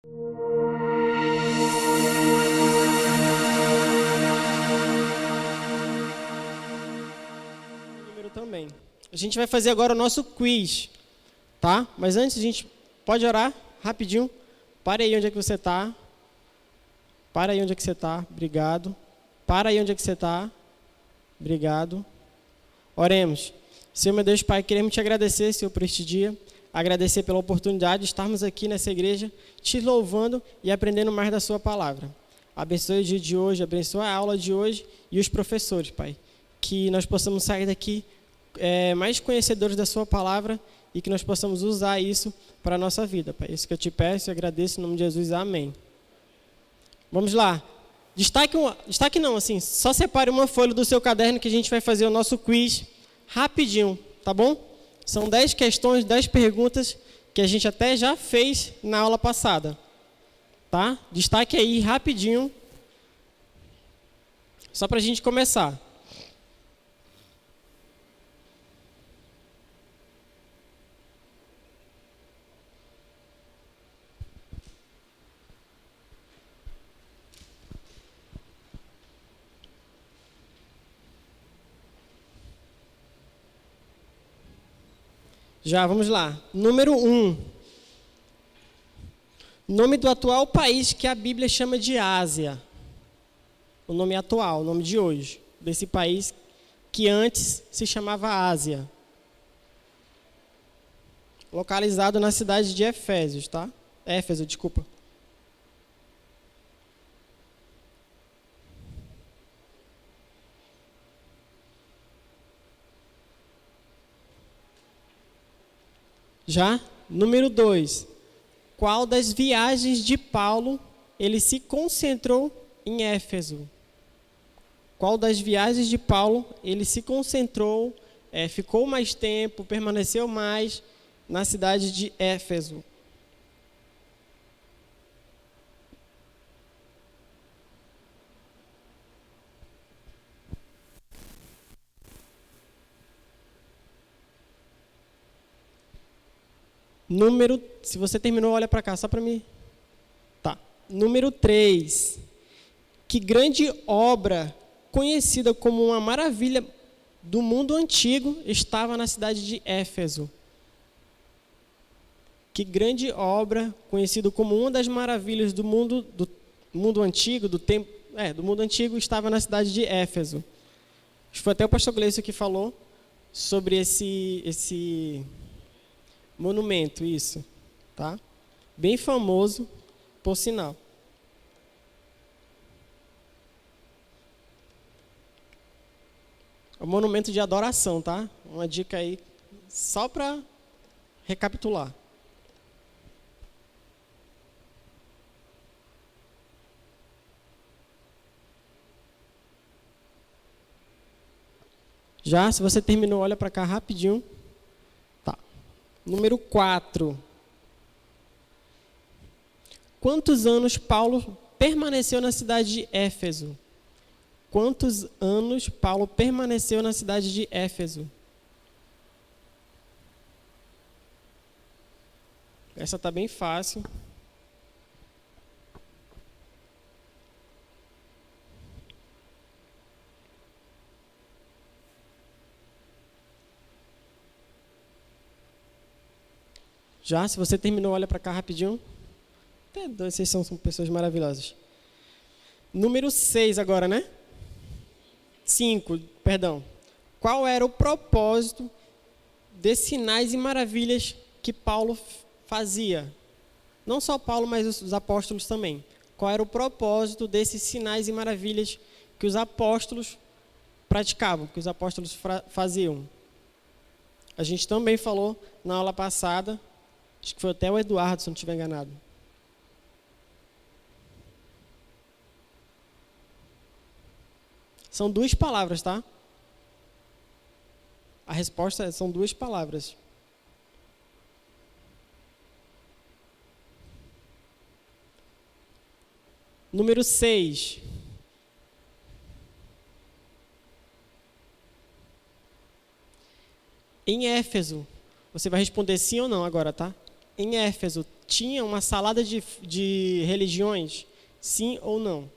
Número também. A gente vai fazer agora o nosso quiz, tá? Mas antes a gente pode orar rapidinho. Para aí onde é que você está. Para aí onde é que você está. Obrigado. Para aí onde é que você está. Obrigado. Oremos. Senhor, meu Deus, Pai, queremos te agradecer, Senhor, por este dia. Agradecer pela oportunidade de estarmos aqui nessa igreja, te louvando e aprendendo mais da sua palavra. Abençoe o dia de hoje, abençoe a aula de hoje e os professores, Pai. Que nós possamos sair daqui mais conhecedores da sua palavra e que nós possamos usar isso para a nossa vida, Pai. Isso que eu te peço e agradeço em nome de Jesus. Amém. Vamos lá. Destaque não, assim, só separe uma folha do seu caderno que a gente vai fazer o nosso quiz rapidinho, tá bom? São 10 questões, 10 perguntas que a gente até já fez na aula passada, tá? Destaque aí rapidinho, só para a gente começar. Já, vamos lá. Número 1. Nome do atual país que a Bíblia chama de Ásia. O nome atual, o nome de hoje. Desse país que antes se chamava Ásia. Localizado na cidade de Éfeso, tá? Éfeso, desculpa. Já, número 2. Qual das viagens de Paulo ele se concentrou em Éfeso? Qual das viagens de Paulo ele se concentrou, ficou mais tempo, permaneceu mais na cidade de Éfeso? Se você terminou, olha para cá, só para mim. Tá. Número 3. Que grande obra, conhecida como uma maravilha do mundo antigo, estava na cidade de Éfeso? Que grande obra, conhecida como uma das maravilhas do mundo antigo, do mundo antigo, estava na cidade de Éfeso? Acho que foi até o pastor Gleison que falou sobre esse monumento, isso, tá? Bem famoso, por sinal. É um monumento de adoração, tá? Uma dica aí, só para recapitular. Já, se você terminou, olha para cá rapidinho. Número 4. Quantos anos Paulo permaneceu na cidade de Éfeso? Quantos anos Paulo permaneceu na cidade de Éfeso? Essa está bem fácil. Já, se você terminou, olha para cá rapidinho. Vocês são pessoas maravilhosas. Número 6 agora, né? 5, perdão. Qual era o propósito desses sinais e maravilhas que Paulo fazia? Não só Paulo, mas os apóstolos também. Qual era o propósito desses sinais e maravilhas que os apóstolos praticavam, que os apóstolos faziam? A gente também falou na aula passada. Acho que foi até o Eduardo, se não estiver enganado. São 2 palavras, tá? A resposta são 2 palavras. Número 6. Em Éfeso. Você vai responder sim ou não agora, tá? em Éfeso tinha uma salada de religiões? Sim ou não?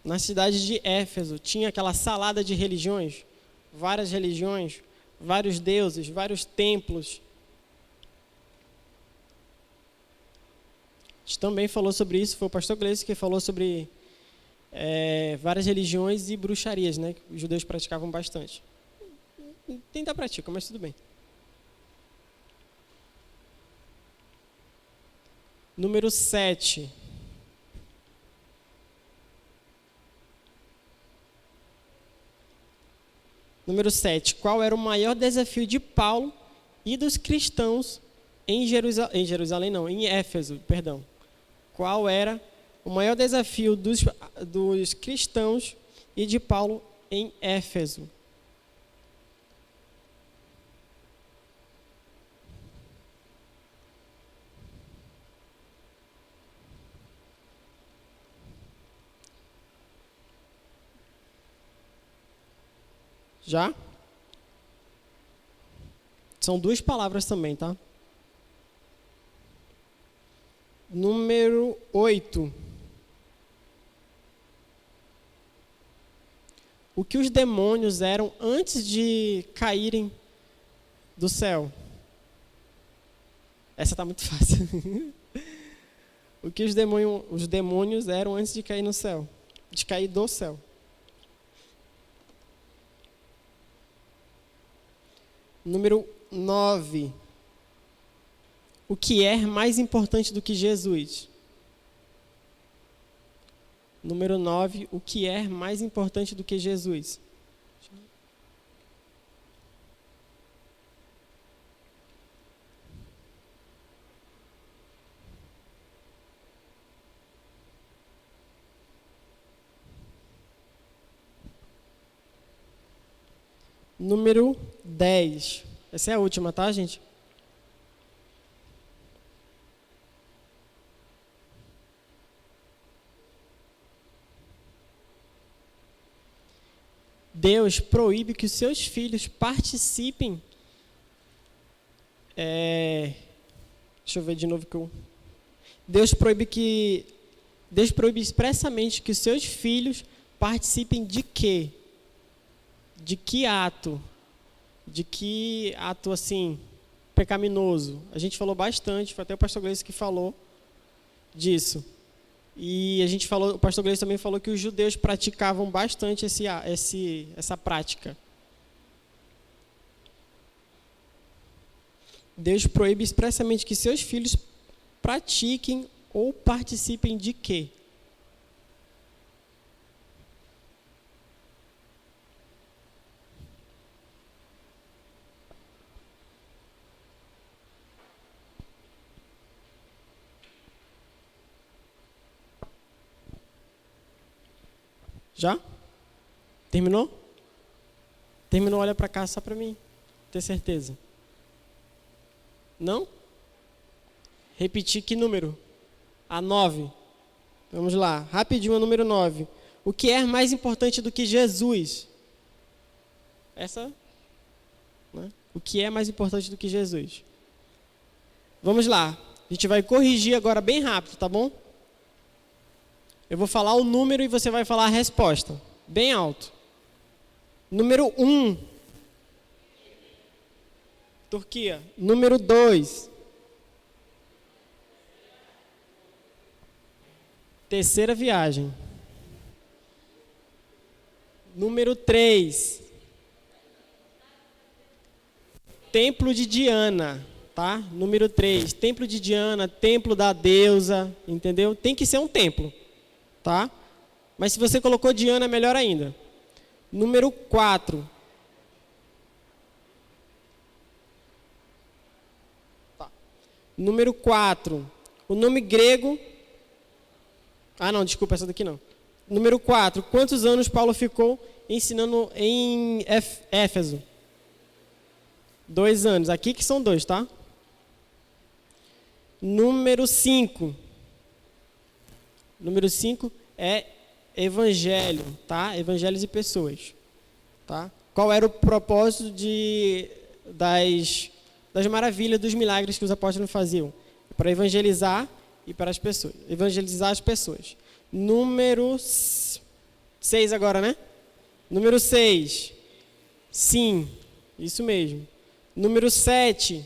Na cidade de Éfeso tinha aquela salada de religiões? Várias religiões, vários deuses, vários templos. A gente também falou sobre isso, foi o pastor Gleice que falou sobre várias religiões e bruxarias, né, que os judeus praticavam bastante. Ainda praticam, mas tudo bem. Número 7. Número 7. Qual era o maior desafio de Paulo e dos cristãos em Jerusalém, não, em Éfeso, perdão. Qual era o maior desafio dos cristãos e de Paulo em Éfeso? Já? São 2 palavras também, tá? Número 8. O que os demônios eram antes de caírem do céu? Essa está muito fácil. O que os demônios eram antes de cair no céu? De cair do céu. Número 9. O que é mais importante do que Jesus? Número 9. O que é mais importante do que Jesus? Número 10. Essa é a última, tá, gente? Deus proíbe que os seus filhos participem. Deixa eu ver de novo que eu. Deus proíbe expressamente que os seus filhos participem de quê? De que ato? De que ato, assim, pecaminoso? A gente falou bastante, foi até o pastor Gleice que falou disso. E o pastor Gleice também falou que os judeus praticavam bastante essa prática. Deus proíbe expressamente que seus filhos pratiquem ou participem de quê? Já? Terminou? Terminou, olha para cá só para mim ter certeza. Não? Repetir que número? A 9. Vamos lá, rapidinho a número 9. O que é mais importante do que Jesus? Essa, né? O que é mais importante do que Jesus? Vamos lá, a gente vai corrigir agora bem rápido, tá bom? Eu vou falar o número e você vai falar a resposta. Bem alto. Número 1. Turquia. Número 2. Terceira viagem. Número 3. Templo de Diana. Tá? Número 3. Templo de Diana, templo da deusa. Entendeu? Tem que ser um templo. Tá? Mas se você colocou Diana, é melhor ainda. Número 4. Tá. Número 4. O nome grego... Ah, não, desculpa, essa daqui não. Número 4. Quantos anos Paulo ficou ensinando em Éfeso? 2 anos. Aqui que são 2, tá? Número 5. Número 5 é evangelho, tá? Evangelhos e pessoas, tá? Qual era o propósito das das maravilhas, dos milagres que os apóstolos faziam, para evangelizar e para as pessoas, evangelizar as pessoas. Número 6 agora, né? Número 6. Sim, isso mesmo. Número 7.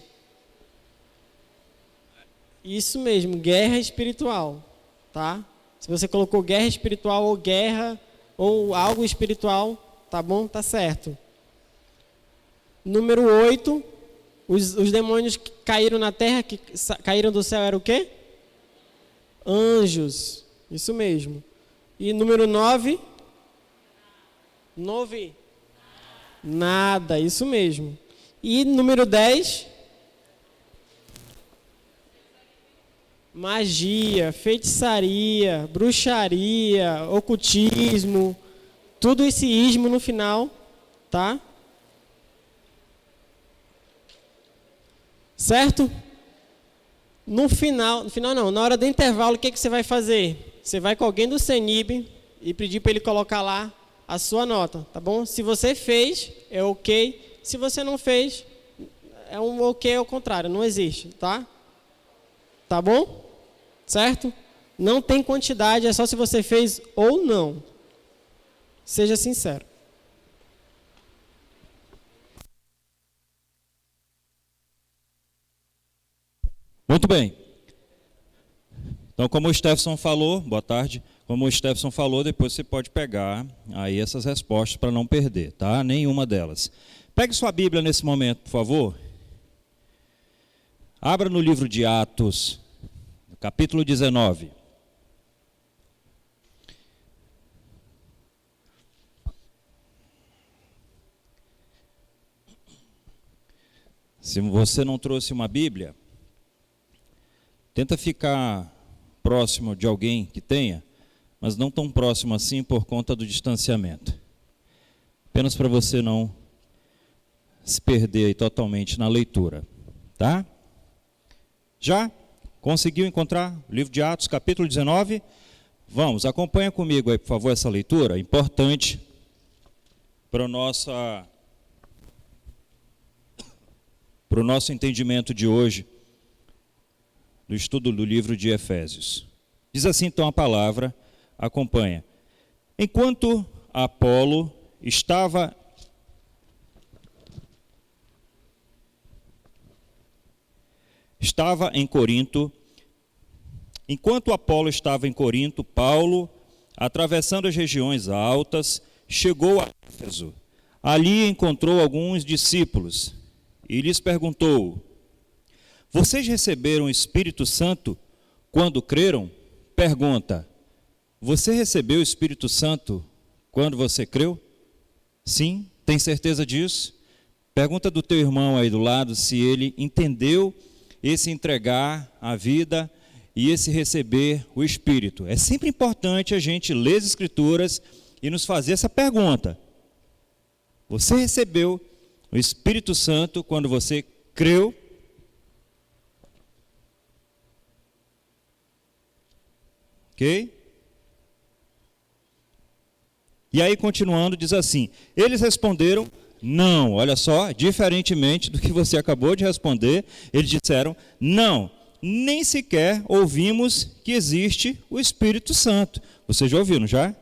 Isso mesmo, guerra espiritual, tá? Se você colocou guerra espiritual ou guerra ou algo espiritual, tá bom? Tá certo. Número 8, os demônios que caíram na terra, que caíram do céu, era o quê? Anjos, isso mesmo. E número 9? Nada, isso mesmo. E número 10? Magia, feitiçaria, bruxaria, ocultismo, tudo esse ismo no final, tá? Certo? No final não, na hora do intervalo, o que você vai fazer? Você vai com alguém do CENIB e pedir para ele colocar lá a sua nota, tá bom? Se você fez, é ok. Se você não fez, é um ok ao contrário, não existe, tá? Tá bom? Certo? Não tem quantidade, é só se você fez ou não. Seja sincero. Muito bem. Então, como o Stefson falou, boa tarde. Como o Stefson falou, depois você pode pegar aí essas respostas para não perder, tá? Nenhuma delas. Pegue sua Bíblia nesse momento, por favor. Abra no livro de Atos, capítulo 19. Se você não trouxe uma Bíblia, tenta ficar próximo de alguém que tenha, mas não tão próximo assim por conta do distanciamento. Apenas para você não se perder aí totalmente na leitura, tá? Já conseguiu encontrar o livro de Atos, capítulo 19? Vamos, acompanha comigo aí, por favor, essa leitura, importante para o nosso entendimento de hoje, do estudo do livro de Efésios. Diz assim então a palavra, acompanha. Enquanto Apolo estava em Corinto, Paulo, atravessando as regiões altas, chegou a Éfeso. Ali encontrou alguns discípulos e lhes perguntou: vocês receberam o Espírito Santo quando creram? Pergunta: você recebeu o Espírito Santo quando você creu? Sim, tem certeza disso? Pergunta do teu irmão aí do lado se ele entendeu esse entregar a vida e esse receber o Espírito. É sempre importante a gente ler as Escrituras e nos fazer essa pergunta. Você recebeu o Espírito Santo quando você creu? Ok? E aí, continuando, diz assim: eles responderam não. Olha só, diferentemente do que você acabou de responder, eles disseram não, nem sequer ouvimos que existe o Espírito Santo. Você já ouviu, não já?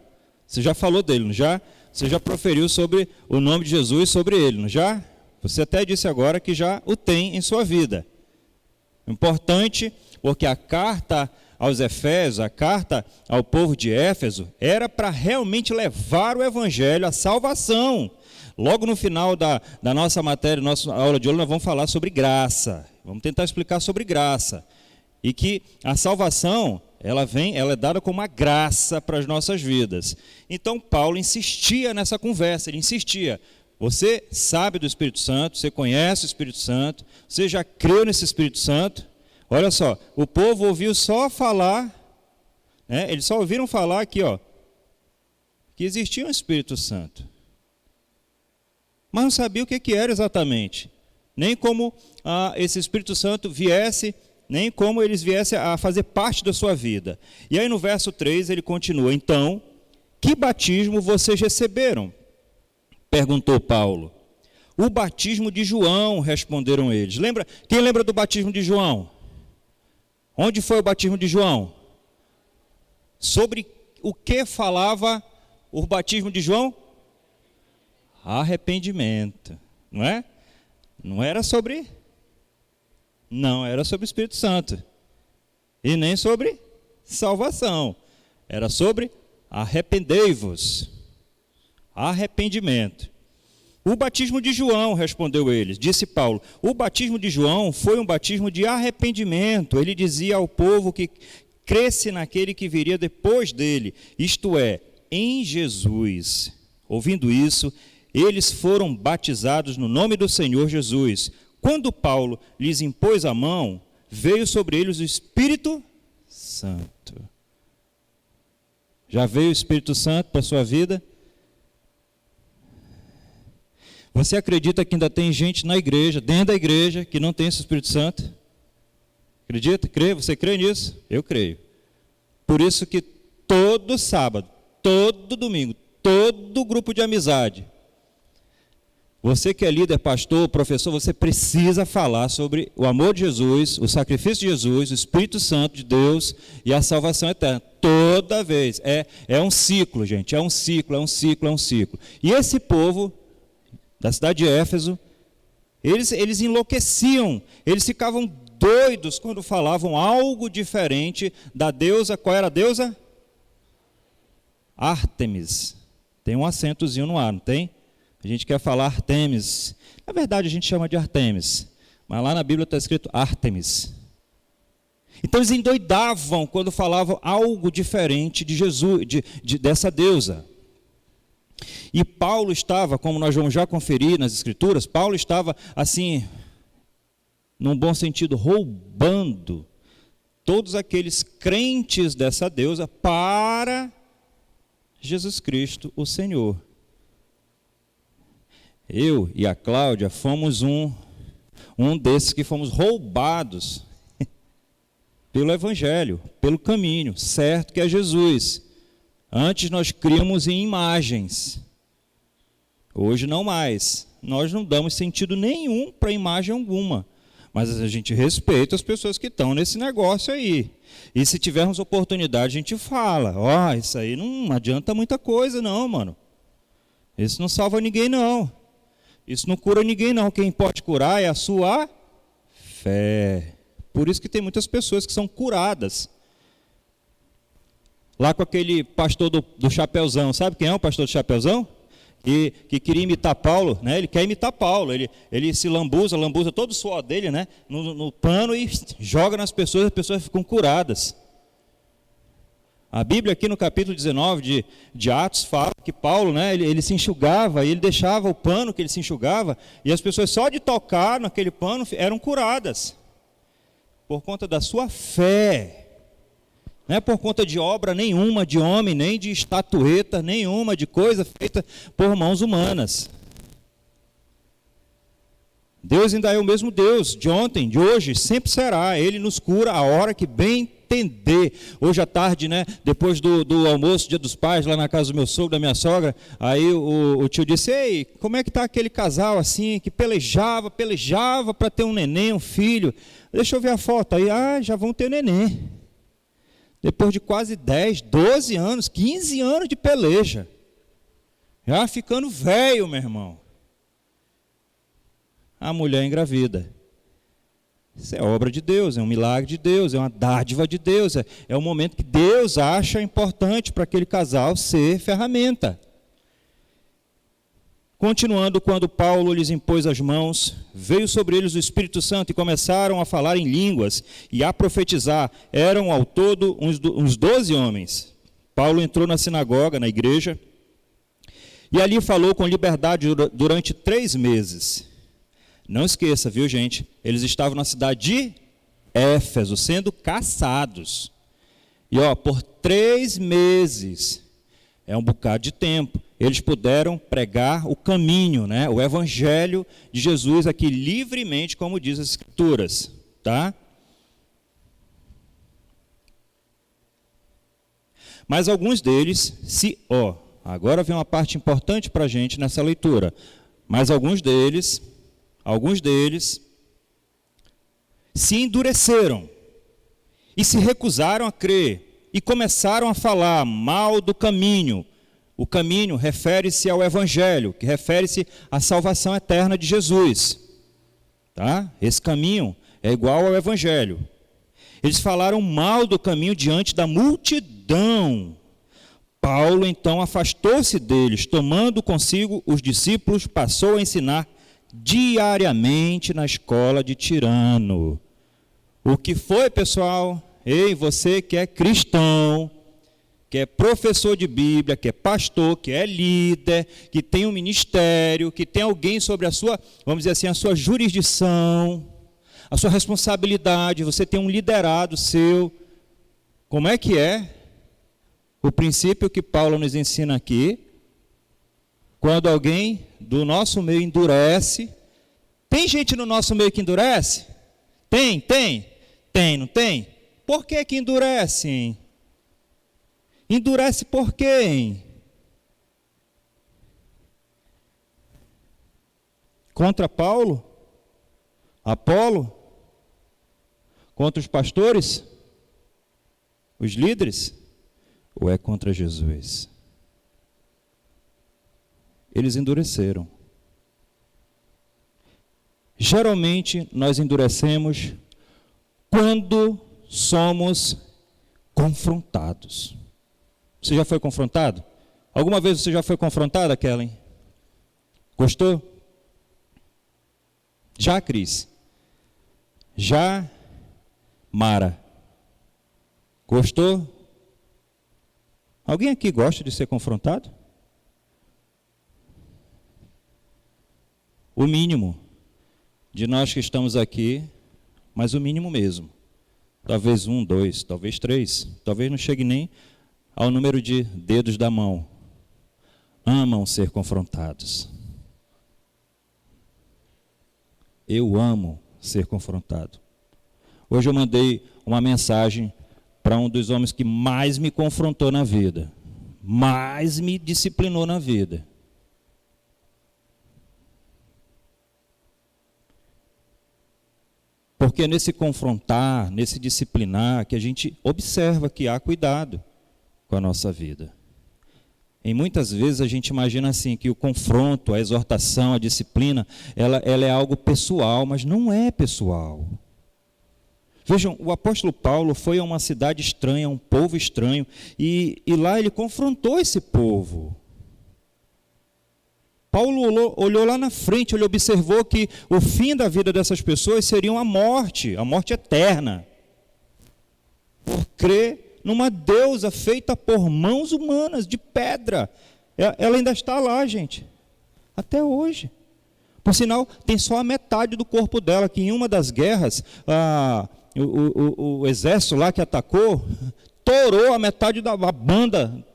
Você já falou dele, não já? Você já proferiu sobre o nome de Jesus sobre ele, não já? Você até disse agora que já o tem em sua vida. Importante, porque a carta aos Efésios, a carta ao povo de Éfeso, era para realmente levar o evangelho, a salvação. Logo no final da nossa matéria, nossa aula de hoje, nós vamos falar sobre graça. Vamos tentar explicar sobre graça. E que a salvação, ela é dada como uma graça para as nossas vidas. Então, Paulo insistia nessa conversa, ele insistia. Você sabe do Espírito Santo, você conhece o Espírito Santo, você já creu nesse Espírito Santo. Olha só, o povo ouviu só falar, né? Eles só ouviram falar aqui, ó, que existia um Espírito Santo. Mas não sabia o que era exatamente. Nem como esse Espírito Santo viesse, nem como eles viessem a fazer parte da sua vida. E aí no verso 3 ele continua: então, que batismo vocês receberam? Perguntou Paulo. O batismo de João, responderam eles. Quem lembra do batismo de João? Onde foi o batismo de João? Sobre o que falava o batismo de João? Arrependimento, não é? Era sobre o Espírito Santo. E nem sobre salvação. Era sobre arrependei-vos. Arrependimento. O batismo de João, respondeu eles, disse Paulo, o batismo de João foi um batismo de arrependimento. Ele dizia ao povo que cresce naquele que viria depois dele, isto é, em Jesus. Ouvindo isso, eles foram batizados no nome do Senhor Jesus. Quando Paulo lhes impôs a mão, veio sobre eles o Espírito Santo. Já veio o Espírito Santo para a sua vida? Você acredita que ainda tem gente na igreja, dentro da igreja, que não tem esse Espírito Santo? Acredita? Crê? Você crê nisso? Eu creio. Por isso que todo sábado, todo domingo, todo grupo de amizade, você que é líder, pastor, professor, você precisa falar sobre o amor de Jesus, o sacrifício de Jesus, o Espírito Santo de Deus e a salvação eterna. Toda vez. É um ciclo, gente. É um ciclo. E esse povo da cidade de Éfeso, eles enlouqueciam, eles ficavam doidos quando falavam algo diferente da deusa. Qual era a deusa? Ártemis. Tem um acentozinho no ar, não tem? A gente quer falar Artemis. Na verdade, a gente chama de Artemis, mas lá na Bíblia está escrito Ártemis. Então eles endoidavam quando falavam algo diferente de Jesus, dessa deusa. E Paulo estava, como nós vamos já conferir nas Escrituras, Paulo estava assim, num bom sentido, roubando todos aqueles crentes dessa deusa para Jesus Cristo, o Senhor. Eu e a Cláudia fomos um desses que fomos roubados pelo Evangelho, pelo caminho certo que é Jesus. Antes nós críamos em imagens, hoje não mais. Nós não damos sentido nenhum para imagem alguma, mas a gente respeita as pessoas que estão nesse negócio aí. E se tivermos oportunidade, a gente fala, isso aí não adianta muita coisa não, mano. Isso não salva ninguém não. Isso não cura ninguém não. Quem pode curar é a sua fé. Por isso que tem muitas pessoas que são curadas. Lá com aquele pastor do Chapeuzão, sabe quem é o pastor do Chapeuzão? Que queria imitar Paulo, né? Ele quer imitar Paulo, ele se lambuza todo o suor dele, né? no pano e joga nas pessoas, as pessoas ficam curadas. A Bíblia aqui no capítulo 19 de Atos fala que Paulo, né, ele se enxugava, e ele deixava o pano que ele se enxugava, e as pessoas só de tocar naquele pano eram curadas, por conta da sua fé. Não é por conta de obra nenhuma de homem, nem de estatueta nenhuma, de coisa feita por mãos humanas. Deus ainda é o mesmo Deus, de ontem, de hoje, sempre será. Ele nos cura a hora que bem entender. Hoje à tarde, né, depois do almoço, Dia dos Pais, lá na casa do meu sogro, da minha sogra, aí o tio disse, ei, como é que está aquele casal assim, que pelejava para ter um neném, um filho? Deixa eu ver a foto. Aí, já vão ter neném. Depois de quase 10, 12 anos, 15 anos de peleja. Já ficando velho, meu irmão. A mulher engravida. Isso é obra de Deus, é um milagre de Deus, é uma dádiva de Deus. É um momento que Deus acha importante para aquele casal ser ferramenta. Continuando, quando Paulo lhes impôs as mãos, veio sobre eles o Espírito Santo e começaram a falar em línguas e a profetizar. Eram ao todo uns 12 homens. Paulo entrou na sinagoga, na igreja, e ali falou com liberdade durante 3 meses. Não esqueça, viu, gente? Eles estavam na cidade de Éfeso, sendo caçados. E, por 3 meses, é um bocado de tempo, eles puderam pregar o caminho, né? O Evangelho de Jesus aqui livremente, como diz as Escrituras. Tá? Mas alguns deles, agora vem uma parte importante para a gente nessa leitura. Mas alguns deles se endureceram e se recusaram a crer e começaram a falar mal do caminho. O caminho refere-se ao Evangelho, que refere-se à salvação eterna de Jesus. Tá? Esse caminho é igual ao Evangelho. Eles falaram mal do caminho diante da multidão. Paulo, então, afastou-se deles, tomando consigo os discípulos, passou a ensinar diariamente na escola de Tirano. O que foi, pessoal? Ei, você que é cristão, que é professor de Bíblia, que é pastor, que é líder, que tem um ministério, que tem alguém sobre a sua, vamos dizer assim, a sua jurisdição, a sua responsabilidade, você tem um liderado seu. Como é que é? O princípio que Paulo nos ensina aqui, quando alguém do nosso meio endurece, tem gente no nosso meio que endurece? Tem, não tem? Por que que endurecem? Endurece por quê, hein? Contra Paulo? Apolo? Contra os pastores? Os líderes? Ou é contra Jesus? Eles endureceram. Geralmente nós endurecemos quando somos confrontados. Você já foi confrontado? Alguma vez você já foi confrontada, Kellen? Gostou? Já, Cris? Já, Mara? Gostou? Alguém aqui gosta de ser confrontado? O mínimo de nós que estamos aqui, mas o mínimo mesmo. Talvez 1, 2, talvez 3, talvez não chegue nem ao número de dedos da mão, amam ser confrontados. Eu amo ser confrontado. Hoje eu mandei uma mensagem para um dos homens que mais me confrontou na vida, mais me disciplinou na vida. Porque nesse confrontar, nesse disciplinar, que a gente observa que há cuidado com a nossa vida. E muitas vezes a gente imagina assim, que o confronto, a exortação, a disciplina, ela é algo pessoal, mas não é pessoal. Vejam, o apóstolo Paulo foi a uma cidade estranha, a um povo estranho, e lá ele confrontou esse povo. Paulo olhou lá na frente, ele observou que o fim da vida dessas pessoas seria a morte eterna, por crer numa deusa feita por mãos humanas, de pedra. Ela ainda está lá, gente, até hoje. Por sinal, tem só a metade do corpo dela, que em uma das guerras, o exército lá que atacou, torou a metade da banda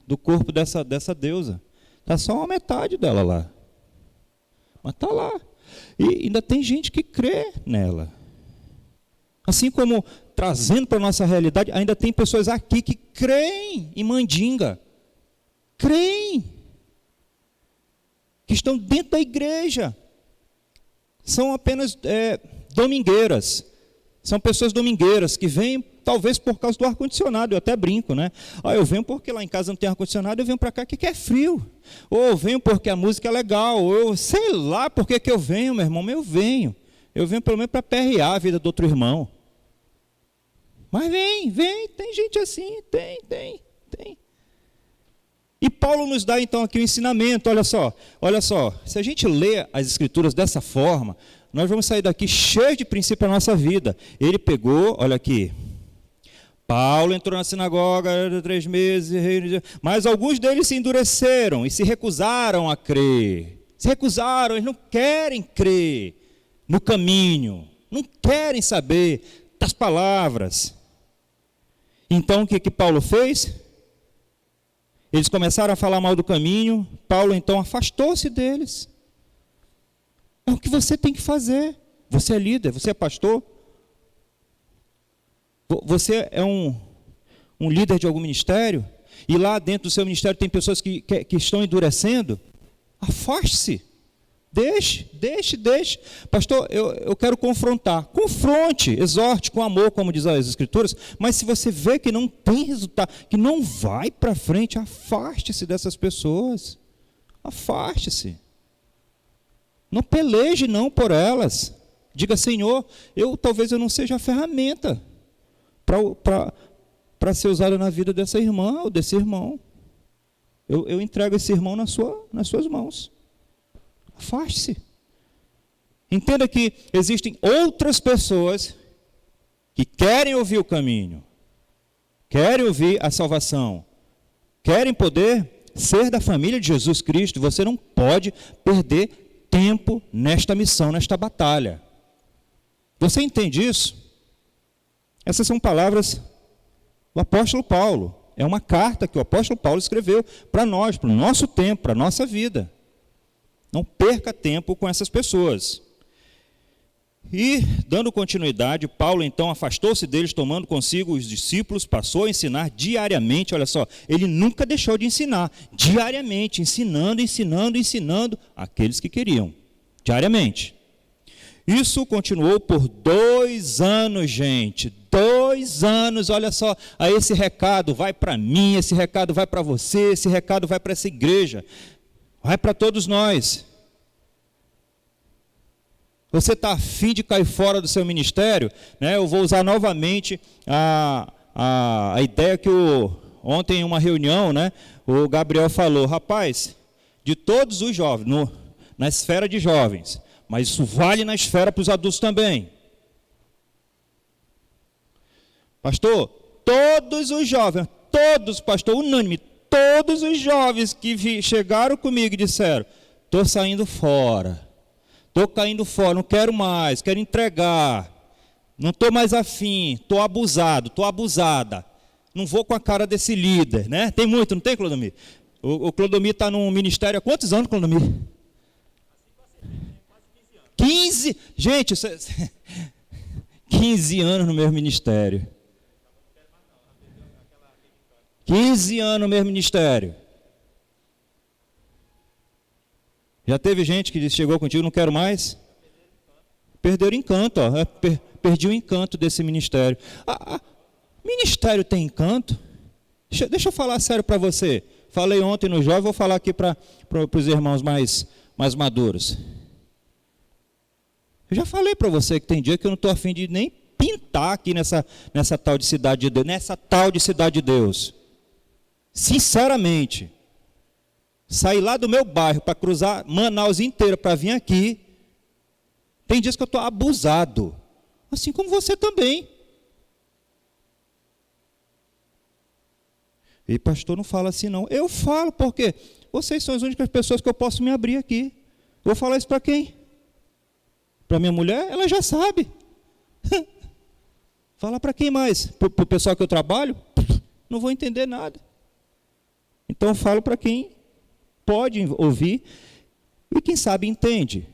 do corpo dessa deusa. Está só a metade dela lá. Mas está lá. E ainda tem gente que crê nela. Assim como, trazendo para a nossa realidade, ainda tem pessoas aqui que creem em mandinga. Creem. Que estão dentro da igreja. São apenas domingueiras. São pessoas domingueiras que vêm, talvez por causa do ar-condicionado. Eu até brinco, né? Eu venho porque lá em casa não tem ar-condicionado, eu venho para cá que é frio. Ou eu venho porque a música é legal. Ou eu sei lá por que eu venho, meu irmão, mas eu venho. Eu venho pelo menos para aperrear a vida do outro irmão. Mas vem, tem gente assim, tem. E Paulo nos dá então aqui o ensinamento, olha só, se a gente lê as escrituras dessa forma, nós vamos sair daqui cheios de princípio para a nossa vida. Ele pegou, olha aqui, Paulo entrou na sinagoga 3 meses, mas alguns deles se endureceram e se recusaram a crer. Eles não querem crer no caminho, não querem saber das palavras. Então o que Paulo fez? Eles começaram a falar mal do caminho, Paulo então afastou-se deles. É o que você tem que fazer. Você é líder, você é pastor. Você é um líder de algum ministério, e lá dentro do seu ministério tem pessoas que estão endurecendo. Afaste-se. Deixe. Pastor, eu quero confrontar. Confronte, exorte com amor, como diz as Escrituras, mas se você vê que não tem resultado, que não vai para frente, afaste-se dessas pessoas. Afaste-se. Não peleje não por elas. Diga, Senhor, talvez eu não seja a ferramenta para ser usada na vida dessa irmã ou desse irmão. Eu entrego esse irmão nas suas mãos. Afaste-se. Entenda que existem outras pessoas que querem ouvir o caminho, querem ouvir a salvação, querem poder ser da família de Jesus Cristo. Você não pode perder tempo nesta missão, nesta batalha. Você entende isso? Essas são palavras do apóstolo Paulo. É uma carta que o apóstolo Paulo escreveu para nós, para o nosso tempo, para a nossa vida. Não perca tempo com essas pessoas. E, dando continuidade, Paulo então afastou-se deles, tomando consigo os discípulos, passou a ensinar diariamente. Olha só, ele nunca deixou de ensinar, diariamente, ensinando aqueles que queriam, diariamente. Isso continuou por 2 anos, gente. 2 anos, olha só, aí esse recado vai para mim, esse recado vai para você, esse recado vai para essa igreja, vai para todos nós. Você está afim de cair fora do seu ministério? Né? Eu vou usar novamente a ideia que ontem em uma reunião, né, o Gabriel falou, rapaz, de todos os jovens, na esfera de jovens, mas isso vale na esfera para os adultos também. Pastor, todos os jovens, todos, pastor, unânime, todos os jovens que chegaram comigo e disseram, estou saindo fora, estou caindo fora, não quero mais, quero entregar, não estou mais afim, estou abusado, estou abusada, não vou com a cara desse líder, né? Tem muito, não tem, Clodomir? O Clodomir está num ministério há quantos anos, Clodomir? 15, gente, 15 anos no meu ministério. 15 anos no mesmo ministério. Já teve gente que chegou contigo, não quero mais? Perderam o encanto, ó. Perdi o encanto desse ministério. Ministério tem encanto? Deixa eu falar sério para você. Falei ontem no jovem, vou falar aqui para os irmãos mais maduros. Eu já falei para você que tem dia que eu não estou afim de nem pintar aqui nessa tal de cidade de Deus, nessa tal de cidade de Deus. Sinceramente, sair lá do meu bairro para cruzar Manaus inteira para vir aqui, tem dias que eu estou abusado, assim como você também. E pastor, não fala assim não. Eu falo, porque vocês são as únicas pessoas que eu posso me abrir aqui. Vou falar isso para quem? Para minha mulher? Ela já sabe. Falar para quem mais? Para o pessoal que eu trabalho? Não vou entender nada. Então eu falo para quem pode ouvir e quem sabe entende.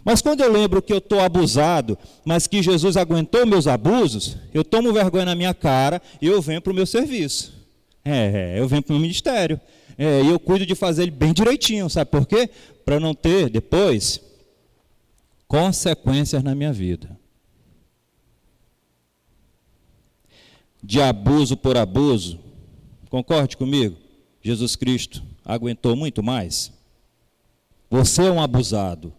Mas quando eu lembro que eu estou abusado, mas que Jesus aguentou meus abusos, eu tomo vergonha na minha cara e eu venho para o meu serviço. Eu venho para o meu ministério. E eu cuido de fazer ele bem direitinho, sabe por quê? Para não ter depois consequências na minha vida. De abuso por abuso, concorde comigo? Jesus Cristo aguentou muito mais. Você é um abusado.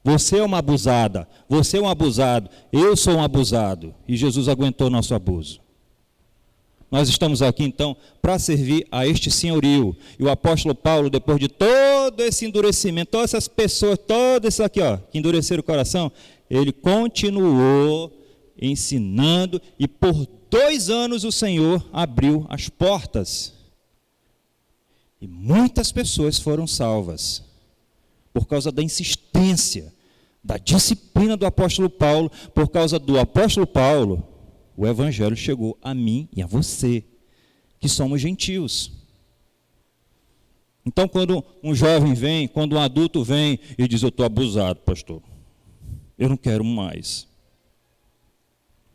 Você é uma abusada. Você é um abusado. Eu sou um abusado. E Jesus aguentou nosso abuso. Nós estamos aqui, então, para servir a este senhorio. E o apóstolo Paulo, depois de todo esse endurecimento, todas essas pessoas, todos esses aqui, que endureceram o coração, ele continuou ensinando e por 2 anos o Senhor abriu as portas. E muitas pessoas foram salvas por causa da insistência, da disciplina do apóstolo Paulo. Por causa do apóstolo Paulo, o evangelho chegou a mim e a você, que somos gentios. Então, quando um jovem vem, quando um adulto vem e diz, eu estou abusado, pastor, eu não quero mais.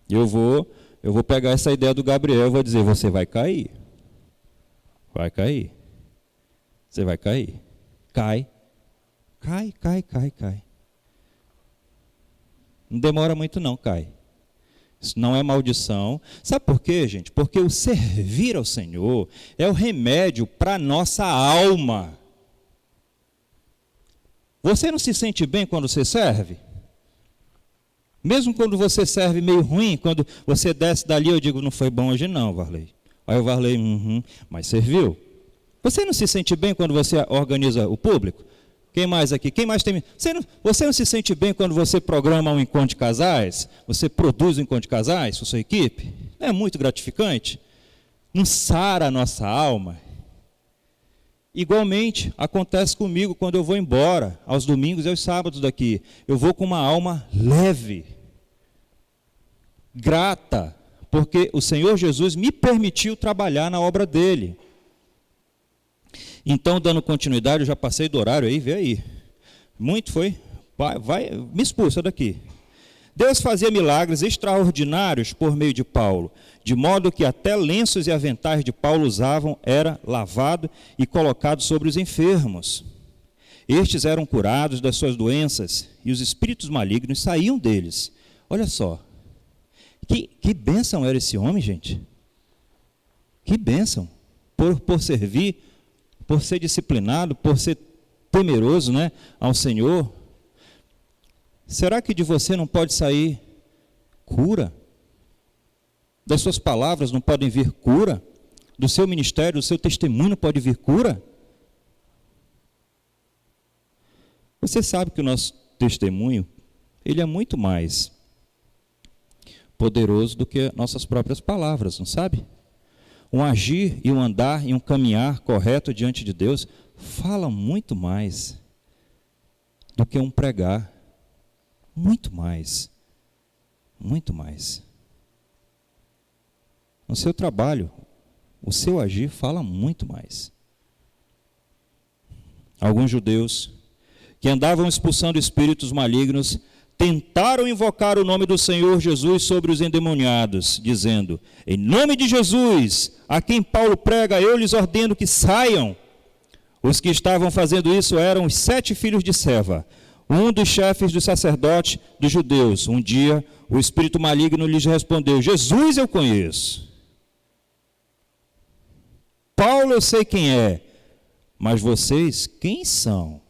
Eu vou pegar essa ideia do Gabriel e vou dizer, você vai cair. Vai cair. Você vai cair. cai. Cai, cai, cai, cai. Não demora muito não, cai. Isso não é maldição. Sabe por quê, gente? Porque o servir ao Senhor é o remédio para a nossa alma. Você não se sente bem quando você serve? Mesmo quando você serve meio ruim, quando você desce dali, eu digo, não foi bom hoje não, Varley. Aí o Varley, mas serviu. Você não se sente bem quando você organiza o público? Quem mais aqui? Quem mais tem? Você não se sente bem quando você programa um encontro de casais? Você produz um encontro de casais com sua equipe? Não é muito gratificante? Não sara a nossa alma? Igualmente, acontece comigo quando eu vou embora, aos domingos e aos sábados daqui. Eu vou com uma alma leve, grata, porque o Senhor Jesus me permitiu trabalhar na obra dele. Então, dando continuidade, eu já passei do horário aí, vê aí. Muito foi? Vai, me expulsa daqui. Deus fazia milagres extraordinários por meio de Paulo, de modo que até lenços e aventais de Paulo usavam era lavado e colocado sobre os enfermos. Estes eram curados das suas doenças e os espíritos malignos saíam deles. Olha só, que bênção era esse homem, gente. Que bênção, por servir, por ser disciplinado, por ser temeroso, né, ao Senhor. Será que de você não pode sair cura? Das suas palavras não podem vir cura? Do seu ministério, do seu testemunho não pode vir cura? Você sabe que o nosso testemunho, ele é muito mais poderoso do que nossas próprias palavras, não sabe? Um agir e um andar e um caminhar correto diante de Deus fala muito mais do que um pregar. Muito mais. Muito mais. No seu trabalho, o seu agir fala muito mais. Alguns judeus que andavam expulsando espíritos malignos tentaram invocar o nome do Senhor Jesus sobre os endemoniados, dizendo, em nome de Jesus, a quem Paulo prega, eu lhes ordeno que saiam. Os que estavam fazendo isso eram os 7 filhos de Seva, um dos chefes dos sacerdotes dos judeus. Um dia, o espírito maligno lhes respondeu, Jesus eu conheço. Paulo eu sei quem é, mas vocês quem são?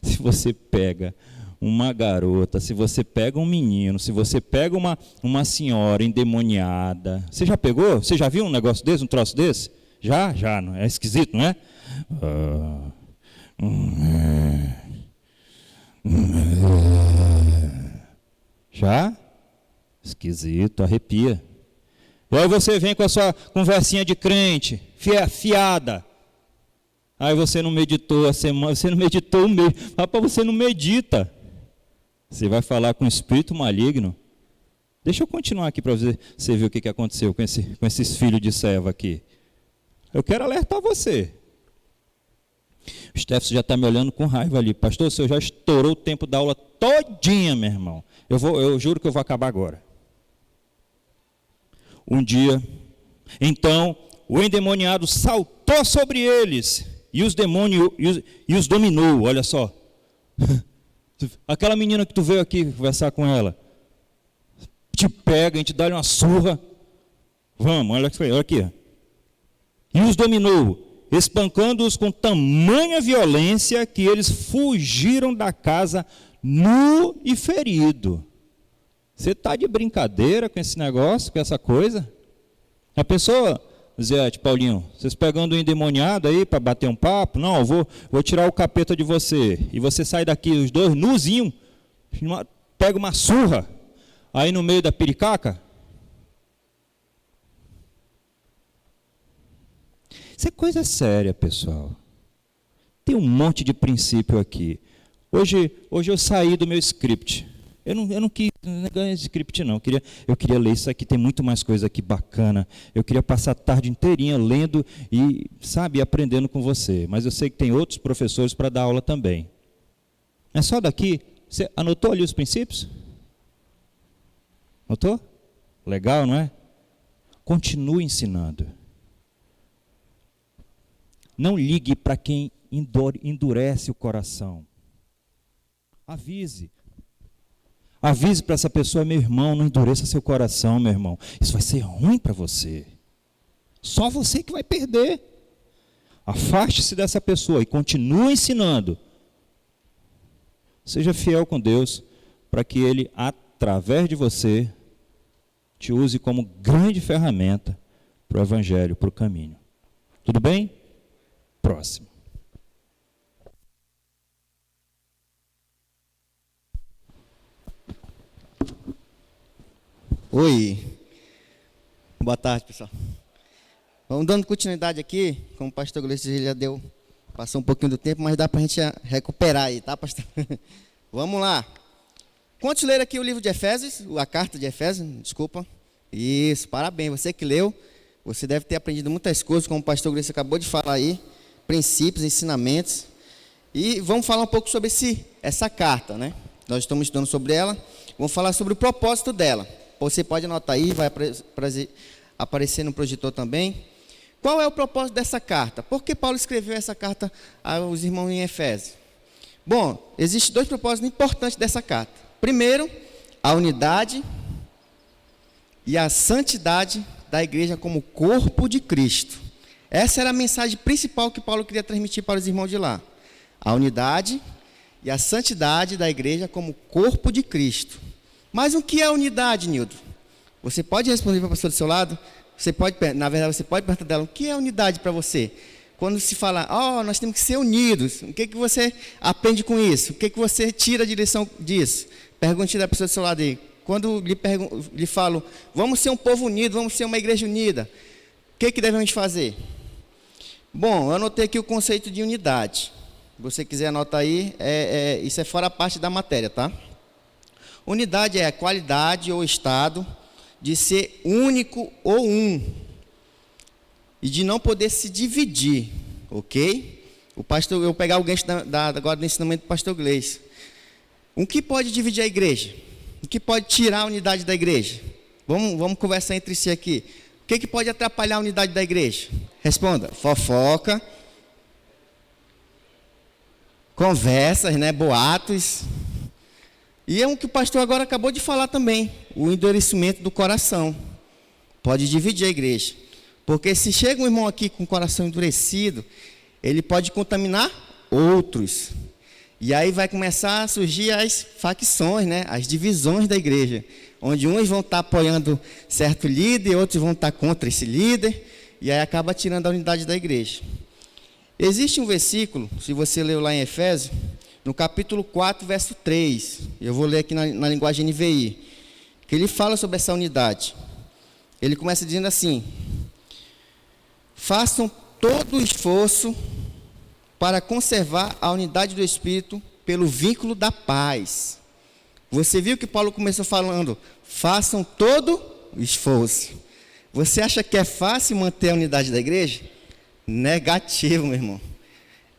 Se você pega uma garota, se você pega um menino, se você pega uma senhora endemoniada, você já pegou? Você já viu um negócio desse, um troço desse? Já, não é esquisito, não é? Já? Esquisito, arrepia. E aí você vem com a sua conversinha de crente, fiada. Aí você não meditou a semana, você não meditou o mês. Rapaz, você não medita. Você vai falar com o espírito maligno. Deixa eu continuar aqui para você ver o que aconteceu com esses filhos de Seva aqui. Eu quero alertar você. O Stefan já está me olhando com raiva ali. Pastor, o senhor já estourou o tempo da aula todinha, meu irmão. Eu juro que eu vou acabar agora. Um dia, então, o endemoniado saltou sobre eles e os demônios e os dominou. Olha só. Aquela menina que tu veio aqui conversar com ela, te pega, a gente dá-lhe uma surra. Vamos, olha aqui. E os dominou, espancando-os com tamanha violência que eles fugiram da casa nu e ferido. Você está de brincadeira com esse negócio, com essa coisa? A pessoa, Zé, Paulinho, vocês pegando um endemoniado aí para bater um papo? Não, eu vou tirar o capeta de você. E você sai daqui, os dois nuzinhos, pega uma surra, aí no meio da piricaca. Isso é coisa séria, pessoal. Tem um monte de princípio aqui. Hoje eu saí do meu script. Eu não quis ganhar script, não. Eu queria ler isso aqui, tem muito mais coisa aqui bacana. Eu queria passar a tarde inteirinha lendo e, aprendendo com você. Mas eu sei que tem outros professores para dar aula também. É só daqui. Você anotou ali os princípios? Anotou? Legal, não é? Continue ensinando. Não ligue para quem endurece o coração. Avise. Avise para essa pessoa: meu irmão, não endureça seu coração, meu irmão. Isso vai ser ruim para você. Só você que vai perder. Afaste-se dessa pessoa e continue ensinando. Seja fiel com Deus, para que Ele, através de você, te use como grande ferramenta para o Evangelho, para o caminho. Tudo bem? Próximo. Oi. Boa tarde, pessoal. Vamos dando continuidade aqui, como o pastor Gleice já passou um pouquinho do tempo, mas dá para a gente recuperar aí, tá, pastor? Vamos lá. Quantos leram aqui o livro de Efésios, a carta de Efésios, desculpa. Isso, parabéns, você que leu, você deve ter aprendido muitas coisas, como o pastor Gleice acabou de falar aí, princípios, ensinamentos. E vamos falar um pouco sobre essa carta, né? Nós estamos estudando sobre ela, vamos falar sobre o propósito dela. Você pode anotar aí, vai aparecer no projetor também. Qual é o propósito dessa carta? Por que Paulo escreveu essa carta aos irmãos em Efésios? Bom, existem dois propósitos importantes dessa carta. Primeiro, a unidade e a santidade da igreja como corpo de Cristo. Essa era a mensagem principal que Paulo queria transmitir para os irmãos de lá. A unidade e a santidade da igreja como corpo de Cristo. Mas o que é unidade, Nildo? Você pode responder para a pessoa do seu lado? Na verdade, você pode perguntar dela: o que é unidade para você? Quando se fala, nós temos que ser unidos, o que você aprende com isso? O que você tira de lição disso? Pergunte da pessoa do seu lado aí. Quando lhe falo, vamos ser um povo unido, vamos ser uma igreja unida, o que devemos fazer? Bom, eu anotei aqui o conceito de unidade. Se você quiser anotar aí, isso é fora a parte da matéria, tá? Unidade é a qualidade ou estado de ser único ou um, e de não poder se dividir, ok? Eu vou pegar o gancho agora do ensinamento do pastor Gleice. O que pode dividir a igreja? O que pode tirar a unidade da igreja? Vamos conversar entre si aqui. O que pode atrapalhar a unidade da igreja? Responda: fofoca, conversas, né, boatos. E é o que o pastor agora acabou de falar também, o endurecimento do coração. Pode dividir a igreja. Porque se chega um irmão aqui com o coração endurecido, ele pode contaminar outros. E aí vai começar a surgir as facções, né? As divisões da igreja. Onde uns vão estar apoiando certo líder, outros vão estar contra esse líder. E aí acaba tirando a unidade da igreja. Existe um versículo, se você leu lá em Efésios, no capítulo 4, verso 3, eu vou ler aqui na linguagem NVI, que ele fala sobre essa unidade. Ele começa dizendo assim: façam todo o esforço para conservar a unidade do Espírito pelo vínculo da paz. Você viu que Paulo começou falando, façam todo o esforço. Você acha que é fácil manter a unidade da igreja? Negativo, meu irmão.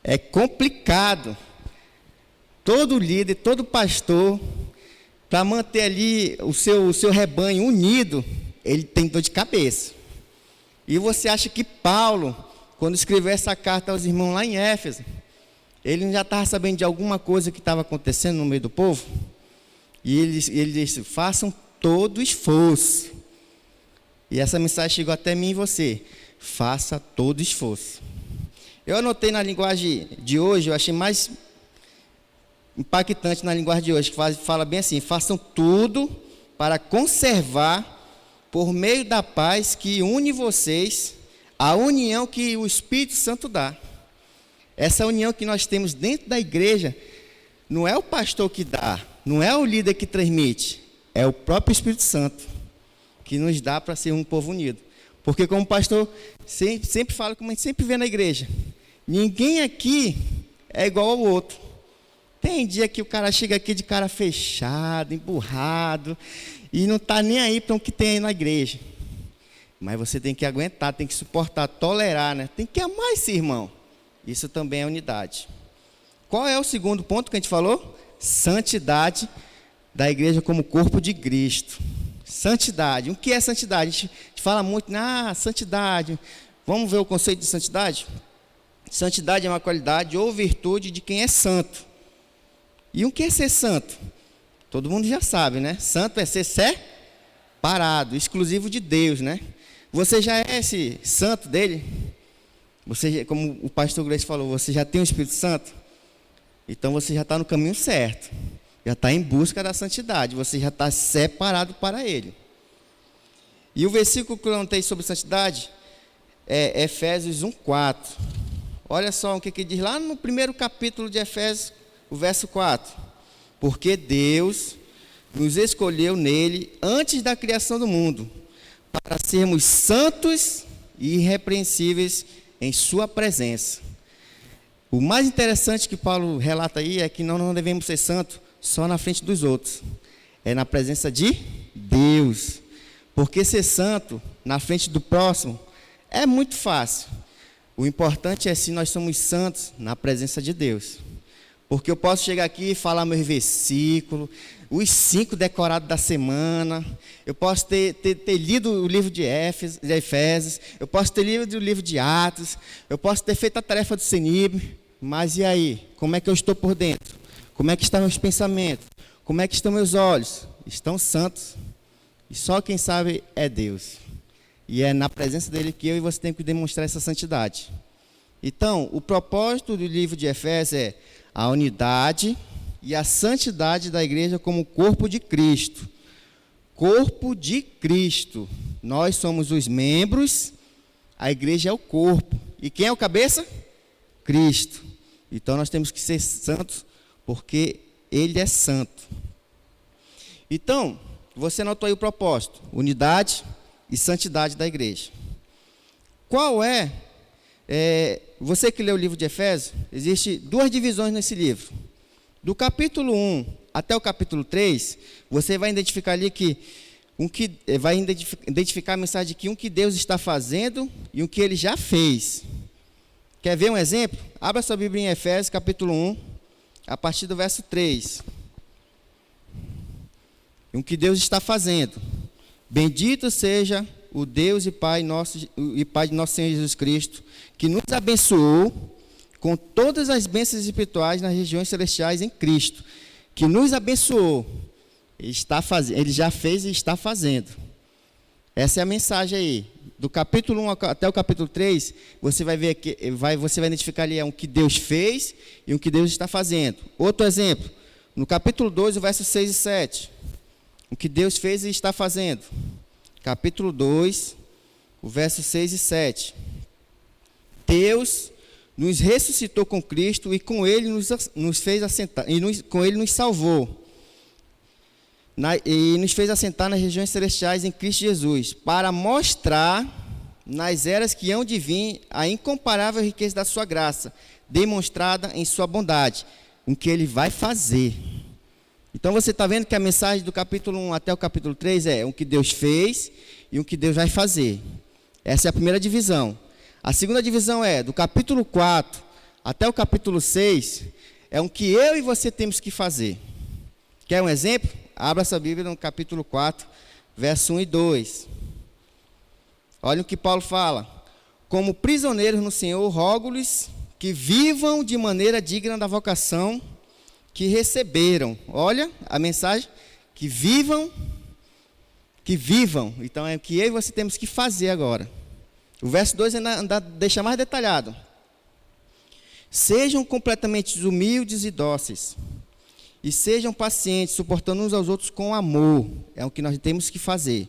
É complicado. Todo líder, todo pastor, para manter ali o seu rebanho unido, ele tem dor de cabeça. E você acha que Paulo, quando escreveu essa carta aos irmãos lá em Éfeso, ele já estava sabendo de alguma coisa que estava acontecendo no meio do povo? E ele disse, façam todo o esforço. E essa mensagem chegou até mim e você. Faça todo o esforço. Eu anotei na linguagem de hoje, eu achei mais impactante na linguagem de hoje, que fala bem assim: façam tudo para conservar, por meio da paz que une vocês, a união que o Espírito Santo dá. Essa união que nós temos dentro da igreja, não é o pastor que dá, não é o líder que transmite, é o próprio Espírito Santo que nos dá para ser um povo unido. Porque como pastor sempre fala, como a gente sempre vê na igreja, ninguém aqui é igual ao outro. Tem dia que o cara chega aqui de cara fechado, emburrado, e não está nem aí para o que tem aí na igreja. Mas você tem que aguentar, tem que suportar, tolerar, né? Tem que amar esse irmão. Isso também é unidade. Qual é o segundo ponto que a gente falou? Santidade da igreja como corpo de Cristo. Santidade. O que é santidade? A gente fala muito, santidade. Vamos ver o conceito de santidade? Santidade é uma qualidade ou virtude de quem é santo. E o que é ser santo? Todo mundo já sabe, né? Santo é ser separado, exclusivo de Deus, né? Você já é esse santo dele? Você, como o pastor Gleice falou, você já tem o Espírito Santo? Então você já está no caminho certo. Já está em busca da santidade. Você já está separado para ele. E o versículo que eu anotei sobre santidade é Efésios 1:4. Olha só o que diz lá no primeiro capítulo de Efésios, o verso 4. Porque Deus nos escolheu nele antes da criação do mundo, para sermos santos e irrepreensíveis em sua presença. O mais interessante que Paulo relata aí é que nós não devemos ser santos só na frente dos outros. É na presença de Deus. Porque ser santo na frente do próximo é muito fácil. O importante é se nós somos santos na presença de Deus. Porque eu posso chegar aqui e falar meus versículos, os 5 decorados da semana, eu posso ter lido o livro de Efésios, eu posso ter lido o livro de Atos, eu posso ter feito a tarefa do CENIB, mas e aí? Como é que eu estou por dentro? Como é que estão meus pensamentos? Como é que estão meus olhos? Estão santos. E só quem sabe é Deus. E é na presença dele que eu e você temos que demonstrar essa santidade. Então, o propósito do livro de Efésios é a unidade e a santidade da igreja como corpo de Cristo. Corpo de Cristo. Nós somos os membros, a igreja é o corpo. E quem é o cabeça? Cristo. Então nós temos que ser santos, porque Ele é santo. Então, você notou aí o propósito: unidade e santidade da igreja. Qual é você que leu o livro de Efésios, existe 2 divisões nesse livro. Do capítulo 1 até o capítulo 3, você vai identificar ali vai identificar a mensagem de que Deus está fazendo e o que Ele já fez. Quer ver um exemplo? Abra sua Bíblia em Efésios, capítulo 1, a partir do verso 3. O que Deus está fazendo. Bendito seja o Deus e Pai de nosso Senhor Jesus Cristo, que nos abençoou com todas as bênçãos espirituais nas regiões celestiais em Cristo. Que nos abençoou. Ele já fez e está fazendo. Essa é a mensagem aí. Do capítulo 1 até o capítulo 3, você vai ver aqui, você vai identificar ali o que Deus fez e o que Deus está fazendo. Outro exemplo, no capítulo 2, o verso 6 e 7. O que Deus fez e está fazendo. Capítulo 2, o verso 6 e 7. Deus nos ressuscitou com Cristo e com Ele nos fez assentar, com Ele nos salvou. E nos fez assentar nas regiões celestiais em Cristo Jesus, para mostrar nas eras que hão de vir a incomparável riqueza da sua graça, demonstrada em sua bondade, o que Ele vai fazer. Então você está vendo que a mensagem do capítulo 1 até o capítulo 3 é o que Deus fez e o que Deus vai fazer. Essa é a primeira divisão. A segunda divisão é, do capítulo 4 até o capítulo 6, é o que eu e você temos que fazer. Quer um exemplo? Abra essa Bíblia no capítulo 4, verso 1 e 2. Olha o que Paulo fala. Como prisioneiros no Senhor, rogo-lhes que vivam de maneira digna da vocação que receberam. Olha a mensagem. Que vivam. Então é o que eu e você temos que fazer agora. O verso 2 ainda deixa mais detalhado. Sejam completamente humildes e dóceis. E sejam pacientes, suportando uns aos outros com amor. É o que nós temos que fazer.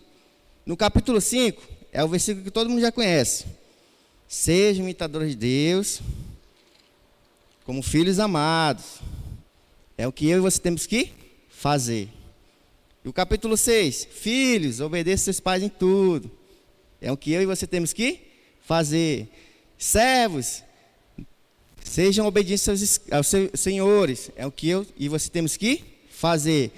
No capítulo 5, é o versículo que todo mundo já conhece. Sejam imitadores de Deus, como filhos amados. É o que eu e você temos que fazer. E o capítulo 6, filhos, obedeçam seus pais em tudo. É o que eu e você temos que fazer. Servos, sejam obedientes aos seus senhores. É o que eu e você temos que fazer.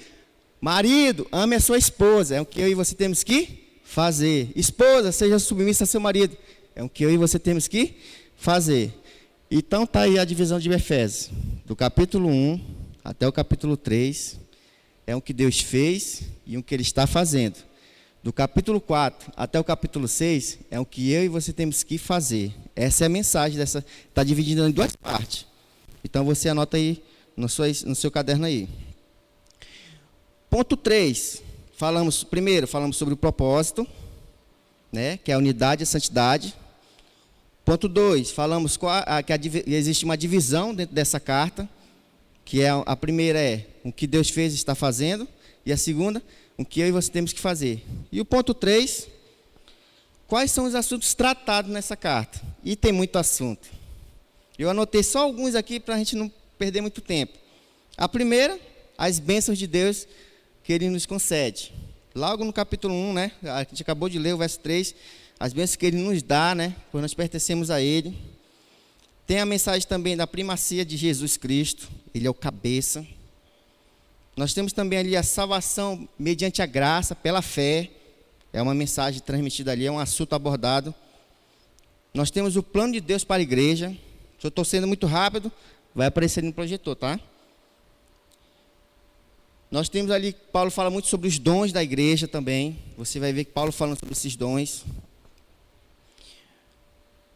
Marido, ame a sua esposa. É o que eu e você temos que fazer. Esposa, seja submissa a seu marido. É o que eu e você temos que fazer. Então está aí a divisão de Efésios. Do capítulo 1 até o capítulo 3. É o que Deus fez e o que Ele está fazendo. Do capítulo 4 até o capítulo 6, é o que eu e você temos que fazer. Essa é a mensagem dessa. Está dividida em duas partes. Então você anota aí no seu caderno aí. Ponto 3. Primeiro falamos sobre o propósito, né, que é a unidade e a santidade. Ponto 2, falamos que existe uma divisão dentro dessa carta, que é a primeira é o que Deus fez e está fazendo, e a segunda, o que eu e você temos que fazer. E o ponto 3, quais são os assuntos tratados nessa carta? E tem muito assunto. Eu anotei só alguns aqui para a gente não perder muito tempo. A primeira, as bênçãos de Deus que Ele nos concede. Logo no capítulo 1, né, a gente acabou de ler o verso 3, as bênçãos que Ele nos dá, né, pois nós pertencemos a Ele. Tem a mensagem também da primacia de Jesus Cristo, Ele é o cabeça. Nós temos também ali a salvação mediante a graça, pela fé, é uma mensagem transmitida ali, é um assunto abordado. Nós temos o plano de Deus para a igreja. Se eu estou sendo muito rápido, vai aparecer no projetor, tá? Nós temos ali, Paulo fala muito sobre os dons da igreja também. Você vai ver que Paulo falando sobre esses dons.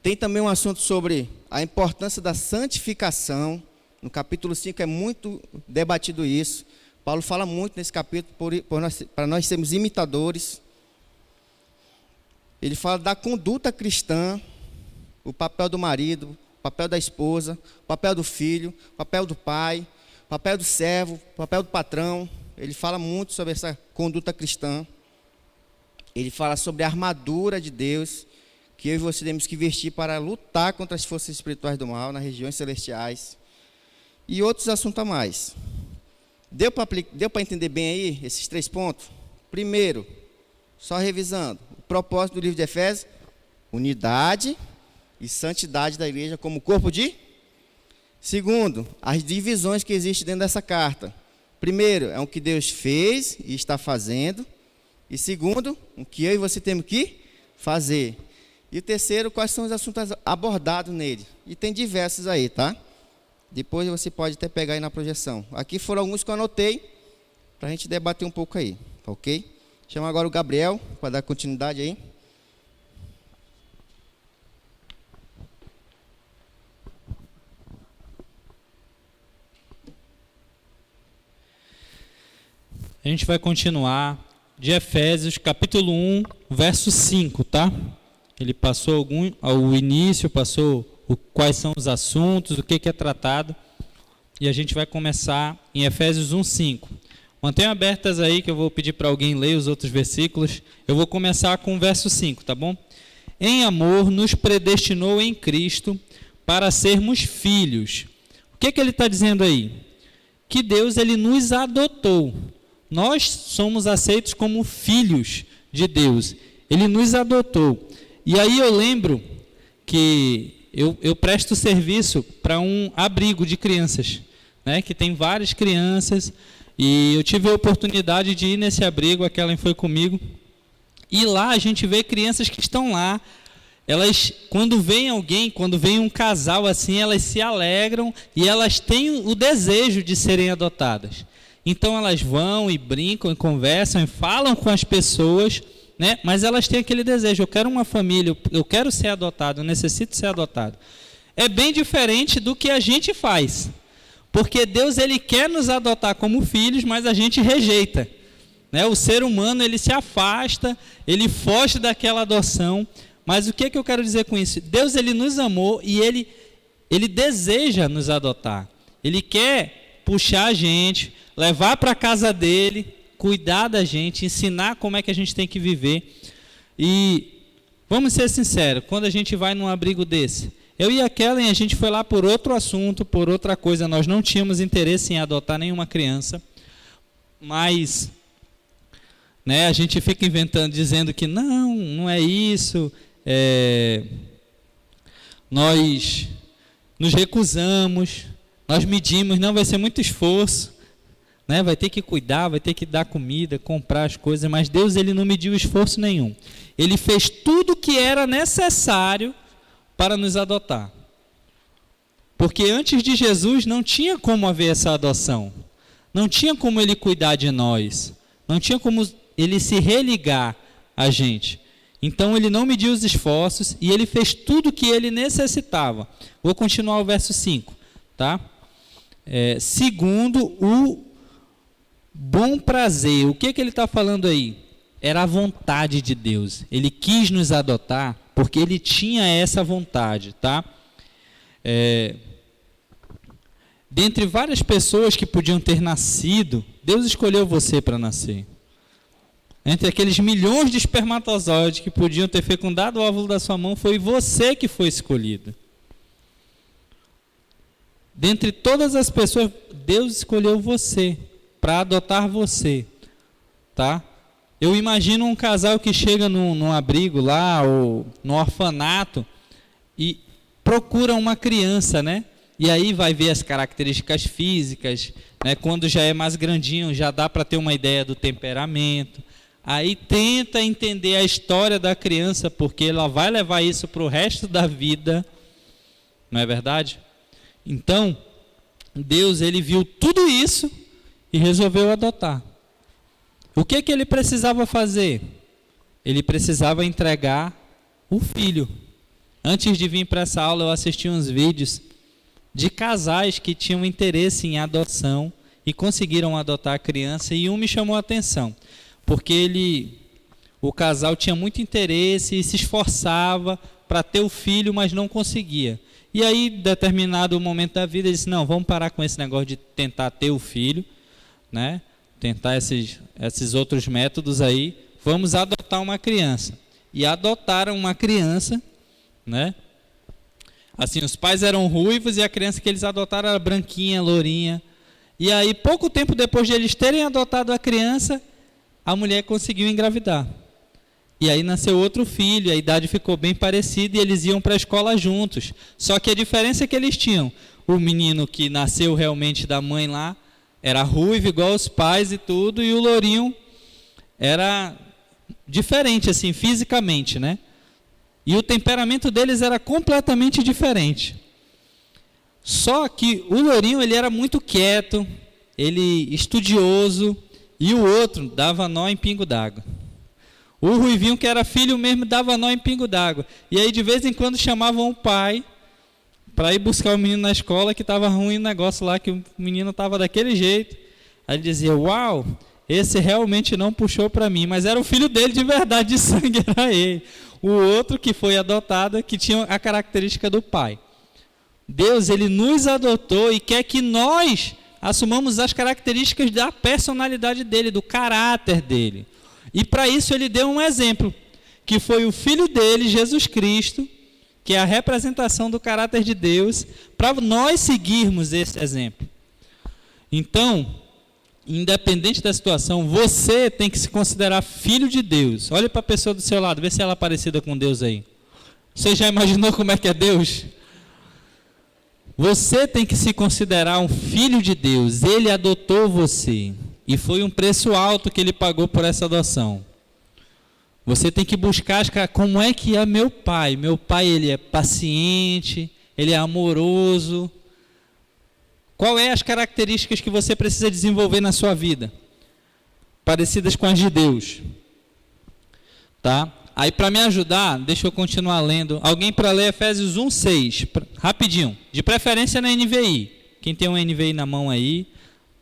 Tem também um assunto sobre a importância da santificação. No capítulo 5 é muito debatido isso. Paulo fala muito nesse capítulo para nós sermos imitadores. Ele fala da conduta cristã, o papel do marido, o papel da esposa, o papel do filho, o papel do pai, o papel do servo, o papel do patrão. Ele fala muito sobre essa conduta cristã. Ele fala sobre a armadura de Deus, que eu e você temos que vestir para lutar contra as forças espirituais do mal, nas regiões celestiais. E outros assuntos a mais. Deu para entender bem aí esses 3 pontos? Primeiro, só revisando, o propósito do livro de Efésios, unidade e santidade da igreja como corpo de... Segundo, as divisões que existem dentro dessa carta. Primeiro, é o que Deus fez e está fazendo. E segundo, o que eu e você temos que fazer. E o terceiro, quais são os assuntos abordados nele. E tem diversos aí, tá? Depois você pode até pegar aí na projeção. Aqui foram alguns que eu anotei para a gente debater um pouco aí, tá ok? Chama agora o Gabriel para dar continuidade aí. A gente vai continuar de Efésios, capítulo 1, verso 5, tá? Ele passou ao início, passou quais são os assuntos, o que é tratado. E a gente vai começar em Efésios 1, 5. Mantenham abertas aí que eu vou pedir para alguém ler os outros versículos. Eu vou começar com o verso 5, tá bom? Em amor nos predestinou em Cristo para sermos filhos. O que ele está dizendo aí? Que Deus ele nos adotou. Nós somos aceitos como filhos de Deus. Ele nos adotou. E aí eu lembro que eu presto serviço para um abrigo de crianças, né, que tem várias crianças, e eu tive a oportunidade de ir nesse abrigo, a Kellen foi comigo, e lá a gente vê crianças que estão lá, elas, quando vem alguém, quando vem um casal assim, elas se alegram e elas têm o desejo de serem adotadas. Então elas vão e brincam e conversam e falam com as pessoas, né? Mas elas têm aquele desejo, eu quero uma família, eu quero ser adotado, eu necessito ser adotado. É bem diferente do que a gente faz, porque Deus ele quer nos adotar como filhos, mas a gente rejeita, né? O ser humano ele se afasta, ele foge daquela adoção. Mas o que eu quero dizer com isso? Deus ele nos amou e ele deseja nos adotar. Ele quer puxar a gente, levar para a casa dele, cuidar da gente, ensinar como é que a gente tem que viver. E vamos ser sinceros, quando a gente vai num abrigo desse, eu e a Kellen, a gente foi lá por outro assunto, por outra coisa, nós não tínhamos interesse em adotar nenhuma criança, mas né, a gente fica inventando, dizendo que não é isso, nós nos recusamos, nós medimos, não vai ser muito esforço, né? Vai ter que cuidar, vai ter que dar comida, comprar as coisas, mas Deus ele não mediu esforço nenhum. Ele fez tudo o que era necessário para nos adotar. Porque antes de Jesus não tinha como haver essa adoção. Não tinha como ele cuidar de nós. Não tinha como ele se religar a gente. Então ele não mediu os esforços e ele fez tudo o que ele necessitava. Vou continuar o verso 5, tá? Segundo o bom prazer. O que ele está falando aí? Era a vontade de Deus. Ele quis nos adotar porque ele tinha essa vontade, tá? Dentre várias pessoas que podiam ter nascido, Deus escolheu você para nascer. Entre aqueles milhões de espermatozoides que podiam ter fecundado o óvulo da sua mão, foi você que foi escolhido. Dentre todas as pessoas, Deus escolheu você para adotar você, tá? Eu imagino um casal que chega num abrigo lá, ou no orfanato, e procura uma criança, né? E aí vai ver as características físicas, né? Quando já é mais grandinho, já dá para ter uma ideia do temperamento. Aí tenta entender a história da criança, porque ela vai levar isso para o resto da vida, não é verdade? Então, Deus, ele viu tudo isso e resolveu adotar. O que ele precisava fazer? Ele precisava entregar o filho. Antes de vir para essa aula, eu assisti uns vídeos de casais que tinham interesse em adoção e conseguiram adotar a criança, e um me chamou a atenção, porque o casal tinha muito interesse e se esforçava para ter o filho, mas não conseguia. E aí, em determinado momento da vida, ele disse, não, vamos parar com esse negócio de tentar ter o filho, né? Tentar esses outros métodos aí, vamos adotar uma criança. E adotaram uma criança, né? Assim, os pais eram ruivos e a criança que eles adotaram era branquinha, lourinha. E aí, pouco tempo depois de eles terem adotado a criança, a mulher conseguiu engravidar. E aí nasceu outro filho, a idade ficou bem parecida e eles iam para a escola juntos. Só que a diferença é que eles tinham, o menino que nasceu realmente da mãe lá, era ruivo igual os pais e tudo, e o lourinho era diferente, assim, fisicamente, né? E o temperamento deles era completamente diferente. Só que o lourinho, ele era muito quieto, ele estudioso, e o outro dava nó em pingo d'água. O ruivinho, que era filho mesmo, dava nó em pingo d'água. E aí, de vez em quando, chamavam o pai para ir buscar o menino na escola, que estava ruim o negócio lá, que o menino estava daquele jeito. Aí ele dizia, uau, esse realmente não puxou para mim, mas era o filho dele de verdade, de sangue, era ele. O outro que foi adotado, que tinha a característica do pai. Deus, ele nos adotou e quer que nós assumamos as características da personalidade dele, do caráter dele. E para isso ele deu um exemplo, que foi o filho dele, Jesus Cristo, que é a representação do caráter de Deus, para nós seguirmos esse exemplo. Então, independente da situação, você tem que se considerar filho de Deus. Olha para a pessoa do seu lado, vê se ela é parecida com Deus aí. Você já imaginou como é que é Deus? Você tem que se considerar um filho de Deus. Ele adotou você. E foi um preço alto que ele pagou por essa adoção. Você tem que buscar como é que é meu pai. Meu pai, ele é paciente, ele é amoroso. Qual é as características que você precisa desenvolver na sua vida? Parecidas com as de Deus. Tá? Aí, para me ajudar, deixa eu continuar lendo. Alguém para ler Efésios 1:6, rapidinho. De preferência na NVI. Quem tem um NVI na mão aí,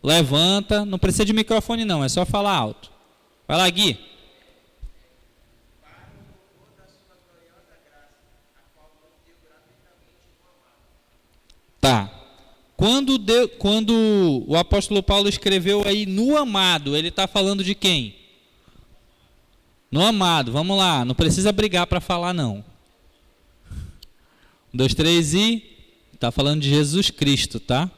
levanta. Não precisa de microfone não, é só falar alto. Vai lá, Gui. Tá. Quando o apóstolo Paulo escreveu aí no amado, ele está falando de quem? No amado, vamos lá, não precisa brigar para falar não. 1, 2, 3 e... Está falando de Jesus Cristo, tá?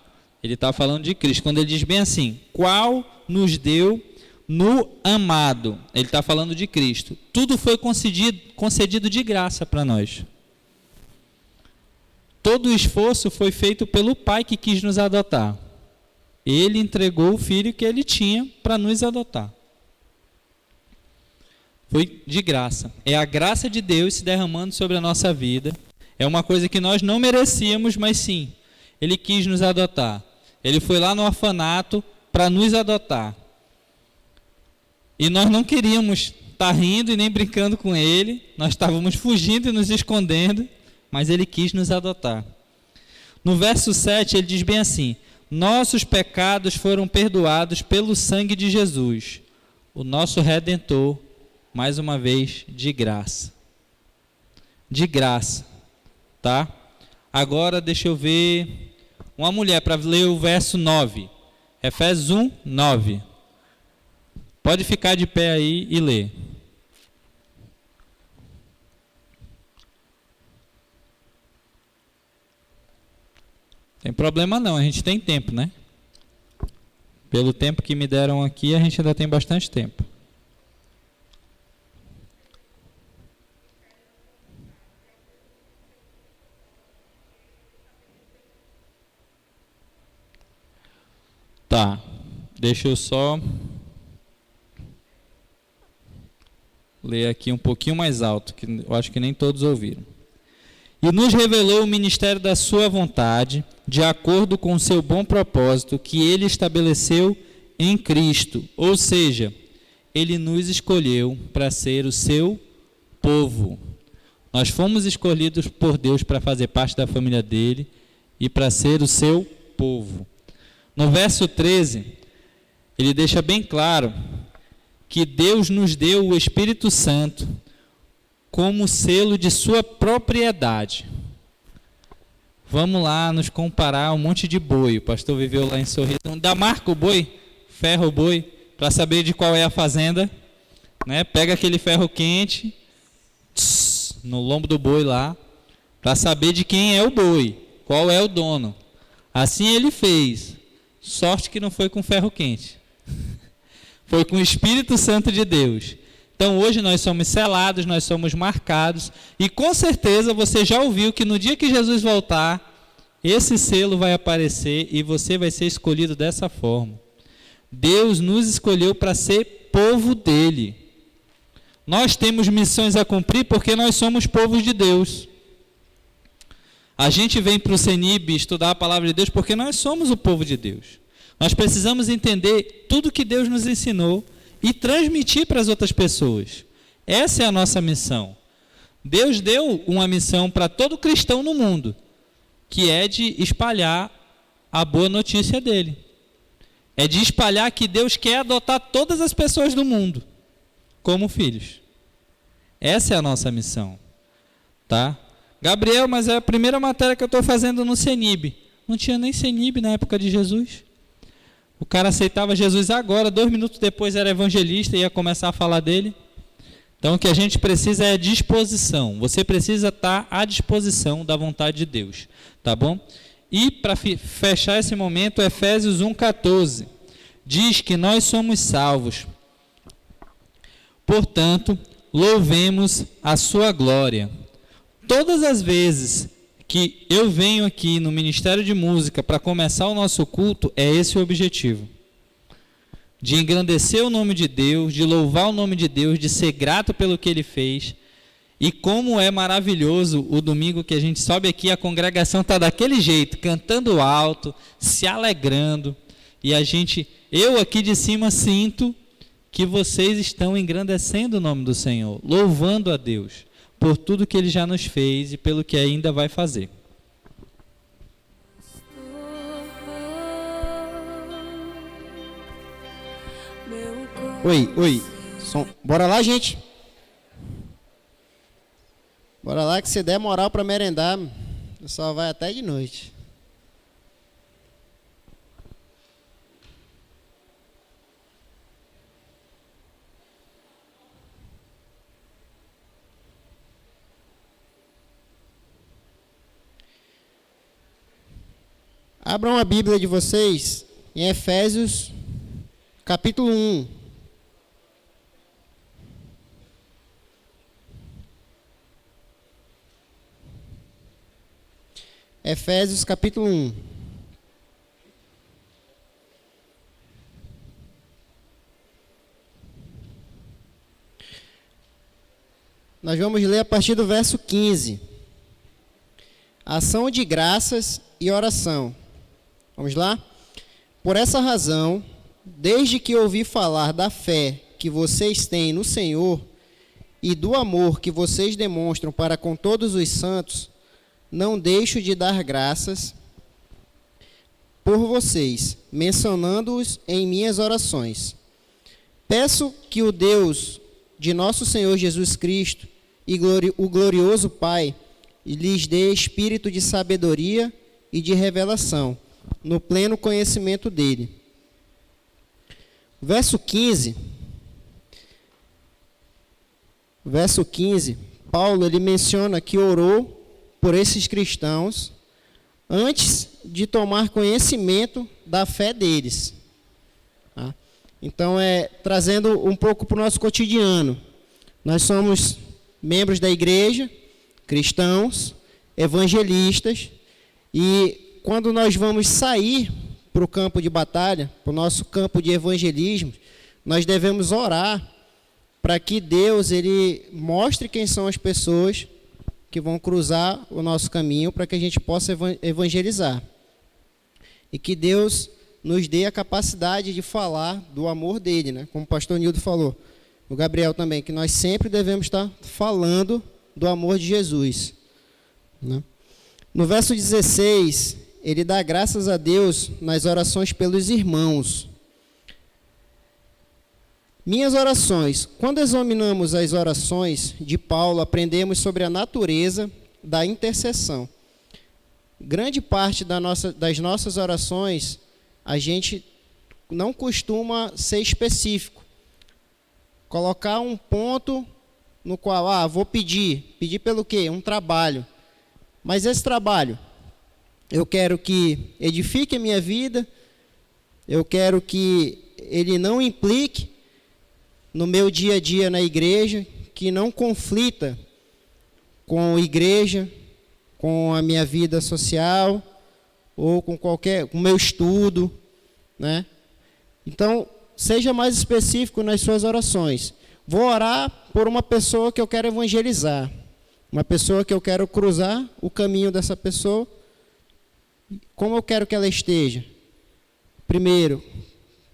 Ele está falando de Cristo. Quando ele diz bem assim, qual nos deu no amado? Ele está falando de Cristo. Tudo foi concedido de graça para nós. Todo o esforço foi feito pelo Pai que quis nos adotar. Ele entregou o filho que ele tinha para nos adotar. Foi de graça. É a graça de Deus se derramando sobre a nossa vida. É uma coisa que nós não merecíamos, mas sim, ele quis nos adotar. Ele foi lá no orfanato para nos adotar. E nós não queríamos estar rindo e nem brincando com ele, nós estávamos fugindo e nos escondendo, mas ele quis nos adotar. No verso 7 ele diz bem assim: nossos pecados foram perdoados pelo sangue de Jesus, o nosso Redentor, mais uma vez, de graça. De graça, tá? Agora deixa eu ver uma mulher para ler o verso 9. Efésios 1, 9. Pode ficar de pé aí e ler. Tem problema não, a gente tem tempo, né? Pelo tempo que me deram aqui, a gente ainda tem bastante tempo. Tá, deixa eu só ler aqui um pouquinho mais alto, que eu acho que nem todos ouviram. E nos revelou o ministério da sua vontade, de acordo com o seu bom propósito, que ele estabeleceu em Cristo. Ou seja, ele nos escolheu para ser o seu povo. Nós fomos escolhidos por Deus para fazer parte da família dele e para ser o seu povo. No verso 13, ele deixa bem claro que Deus nos deu o Espírito Santo como selo de sua propriedade. Vamos lá nos comparar um monte de boi. O pastor viveu lá em Sorriso. Dá marca o boi, ferro o boi, para saber de qual é a fazenda. Né? Pega aquele ferro quente no lombo do boi lá, para saber de quem é o boi, qual é o dono. Assim ele fez. Sorte que não foi com ferro quente. Foi com o Espírito Santo de Deus. Então hoje nós somos selados, nós somos marcados, e com certeza você já ouviu que no dia que Jesus voltar, esse selo vai aparecer e você vai ser escolhido dessa forma. Deus nos escolheu para ser povo dele. Nós temos missões a cumprir porque nós somos povos de Deus. A gente vem para o CENIB estudar a palavra de Deus porque nós somos o povo de Deus. Nós precisamos entender tudo que Deus nos ensinou e transmitir para as outras pessoas. Essa é a nossa missão. Deus deu uma missão para todo cristão no mundo, que é de espalhar a boa notícia dele. É de espalhar que Deus quer adotar todas as pessoas do mundo como filhos. Essa é a nossa missão. Tá? Gabriel, mas é a primeira matéria que eu estou fazendo no CENIB. Não tinha nem CENIB na época de Jesus. O cara aceitava Jesus agora, 2 minutos depois era evangelista e ia começar a falar dele. Então o que a gente precisa é disposição. Você precisa estar à disposição da vontade de Deus. Tá bom? E para fechar esse momento, Efésios 1,14 diz que nós somos salvos. Portanto, louvemos a sua glória. Todas as vezes que eu venho aqui no Ministério de Música para começar o nosso culto, é esse o objetivo. De engrandecer o nome de Deus, de louvar o nome de Deus, de ser grato pelo que Ele fez. E como é maravilhoso o domingo que a gente sobe aqui, a congregação está daquele jeito, cantando alto, se alegrando. E eu aqui de cima sinto que vocês estão engrandecendo o nome do Senhor, louvando a Deus por tudo que Ele já nos fez e pelo que ainda vai fazer. Oi. Bora lá, gente. Bora lá que se der moral para merendar, só vai até de noite. Abram a Bíblia de vocês em Efésios, capítulo 1. Efésios, capítulo 1. Nós vamos ler a partir do verso 15. Ação de graças e oração. Vamos lá? Por essa razão, desde que ouvi falar da fé que vocês têm no Senhor e do amor que vocês demonstram para com todos os santos, não deixo de dar graças por vocês, mencionando-os em minhas orações. Peço que o Deus de nosso Senhor Jesus Cristo e o glorioso Pai lhes dê espírito de sabedoria e de revelação, no pleno conhecimento dele. Verso 15, Paulo ele menciona que orou por esses cristãos antes de tomar conhecimento da fé deles. Tá? Então, trazendo um pouco para o nosso cotidiano. Nós somos membros da igreja, cristãos, evangelistas, e quando nós vamos sair para o campo de batalha, para o nosso campo de evangelismo, nós devemos orar para que Deus ele mostre quem são as pessoas que vão cruzar o nosso caminho para que a gente possa evangelizar. E que Deus nos dê a capacidade de falar do amor dele, né? Como o pastor Nildo falou, o Gabriel também, que nós sempre devemos estar falando do amor de Jesus, né? No verso 16, ele dá graças a Deus nas orações pelos irmãos. Minhas orações. Quando examinamos as orações de Paulo, aprendemos sobre a natureza da intercessão. Grande parte das nossas orações, a gente não costuma ser específico. Colocar um ponto no qual, vou pedir. Pedir pelo quê? Um trabalho. Mas esse trabalho, eu quero que edifique a minha vida, eu quero que ele não implique no meu dia a dia na igreja, que não conflita com a igreja, com a minha vida social, ou com o meu estudo, né? Então, seja mais específico nas suas orações. Vou orar por uma pessoa que eu quero evangelizar, uma pessoa que eu quero cruzar o caminho dessa pessoa. Como eu quero que ela esteja? Primeiro,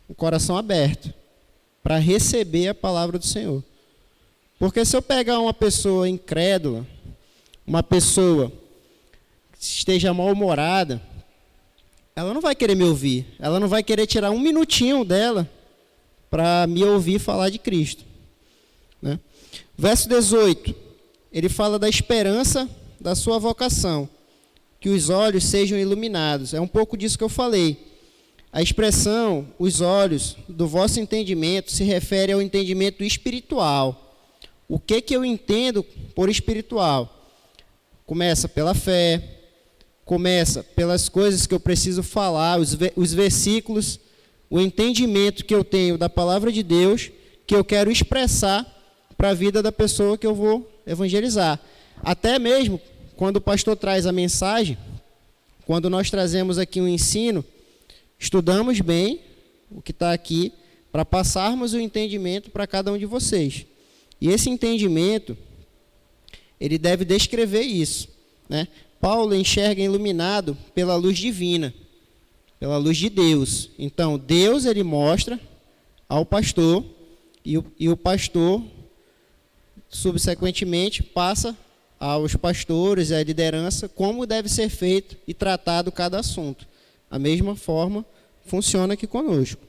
o coração aberto para receber a palavra do Senhor. Porque se eu pegar uma pessoa incrédula, uma pessoa que esteja mal-humorada, ela não vai querer me ouvir, ela não vai querer tirar um minutinho dela para me ouvir falar de Cristo, né? Verso 18, ele fala da esperança da sua vocação, que os olhos sejam iluminados. É um pouco disso que eu falei. A expressão, os olhos do vosso entendimento, se refere ao entendimento espiritual. O que eu entendo por espiritual? Começa pela fé, começa pelas coisas que eu preciso falar, os versículos, o entendimento que eu tenho da palavra de Deus, que eu quero expressar para a vida da pessoa que eu vou evangelizar. Até mesmo quando o pastor traz a mensagem, quando nós trazemos aqui um ensino, estudamos bem o que está aqui para passarmos o entendimento para cada um de vocês. E esse entendimento, ele deve descrever isso, né? Paulo enxerga iluminado pela luz divina, pela luz de Deus. Então, Deus ele mostra ao pastor e o pastor, subsequentemente, passa aos pastores e à liderança como deve ser feito e tratado cada assunto. A mesma forma funciona aqui conosco.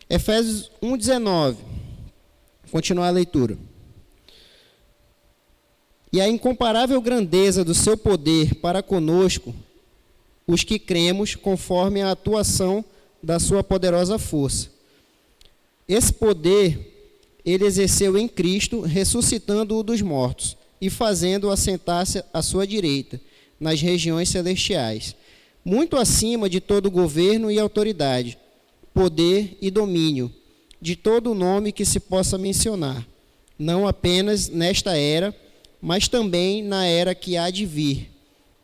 Efésios 1:19. Continuar a leitura. E a incomparável grandeza do seu poder para conosco, os que cremos, conforme a atuação da sua poderosa força. Esse poder ele exerceu em Cristo, ressuscitando-o dos mortos e fazendo-o assentar-se à sua direita, nas regiões celestiais, muito acima de todo governo e autoridade, poder e domínio, de todo nome que se possa mencionar, não apenas nesta era, mas também na era que há de vir.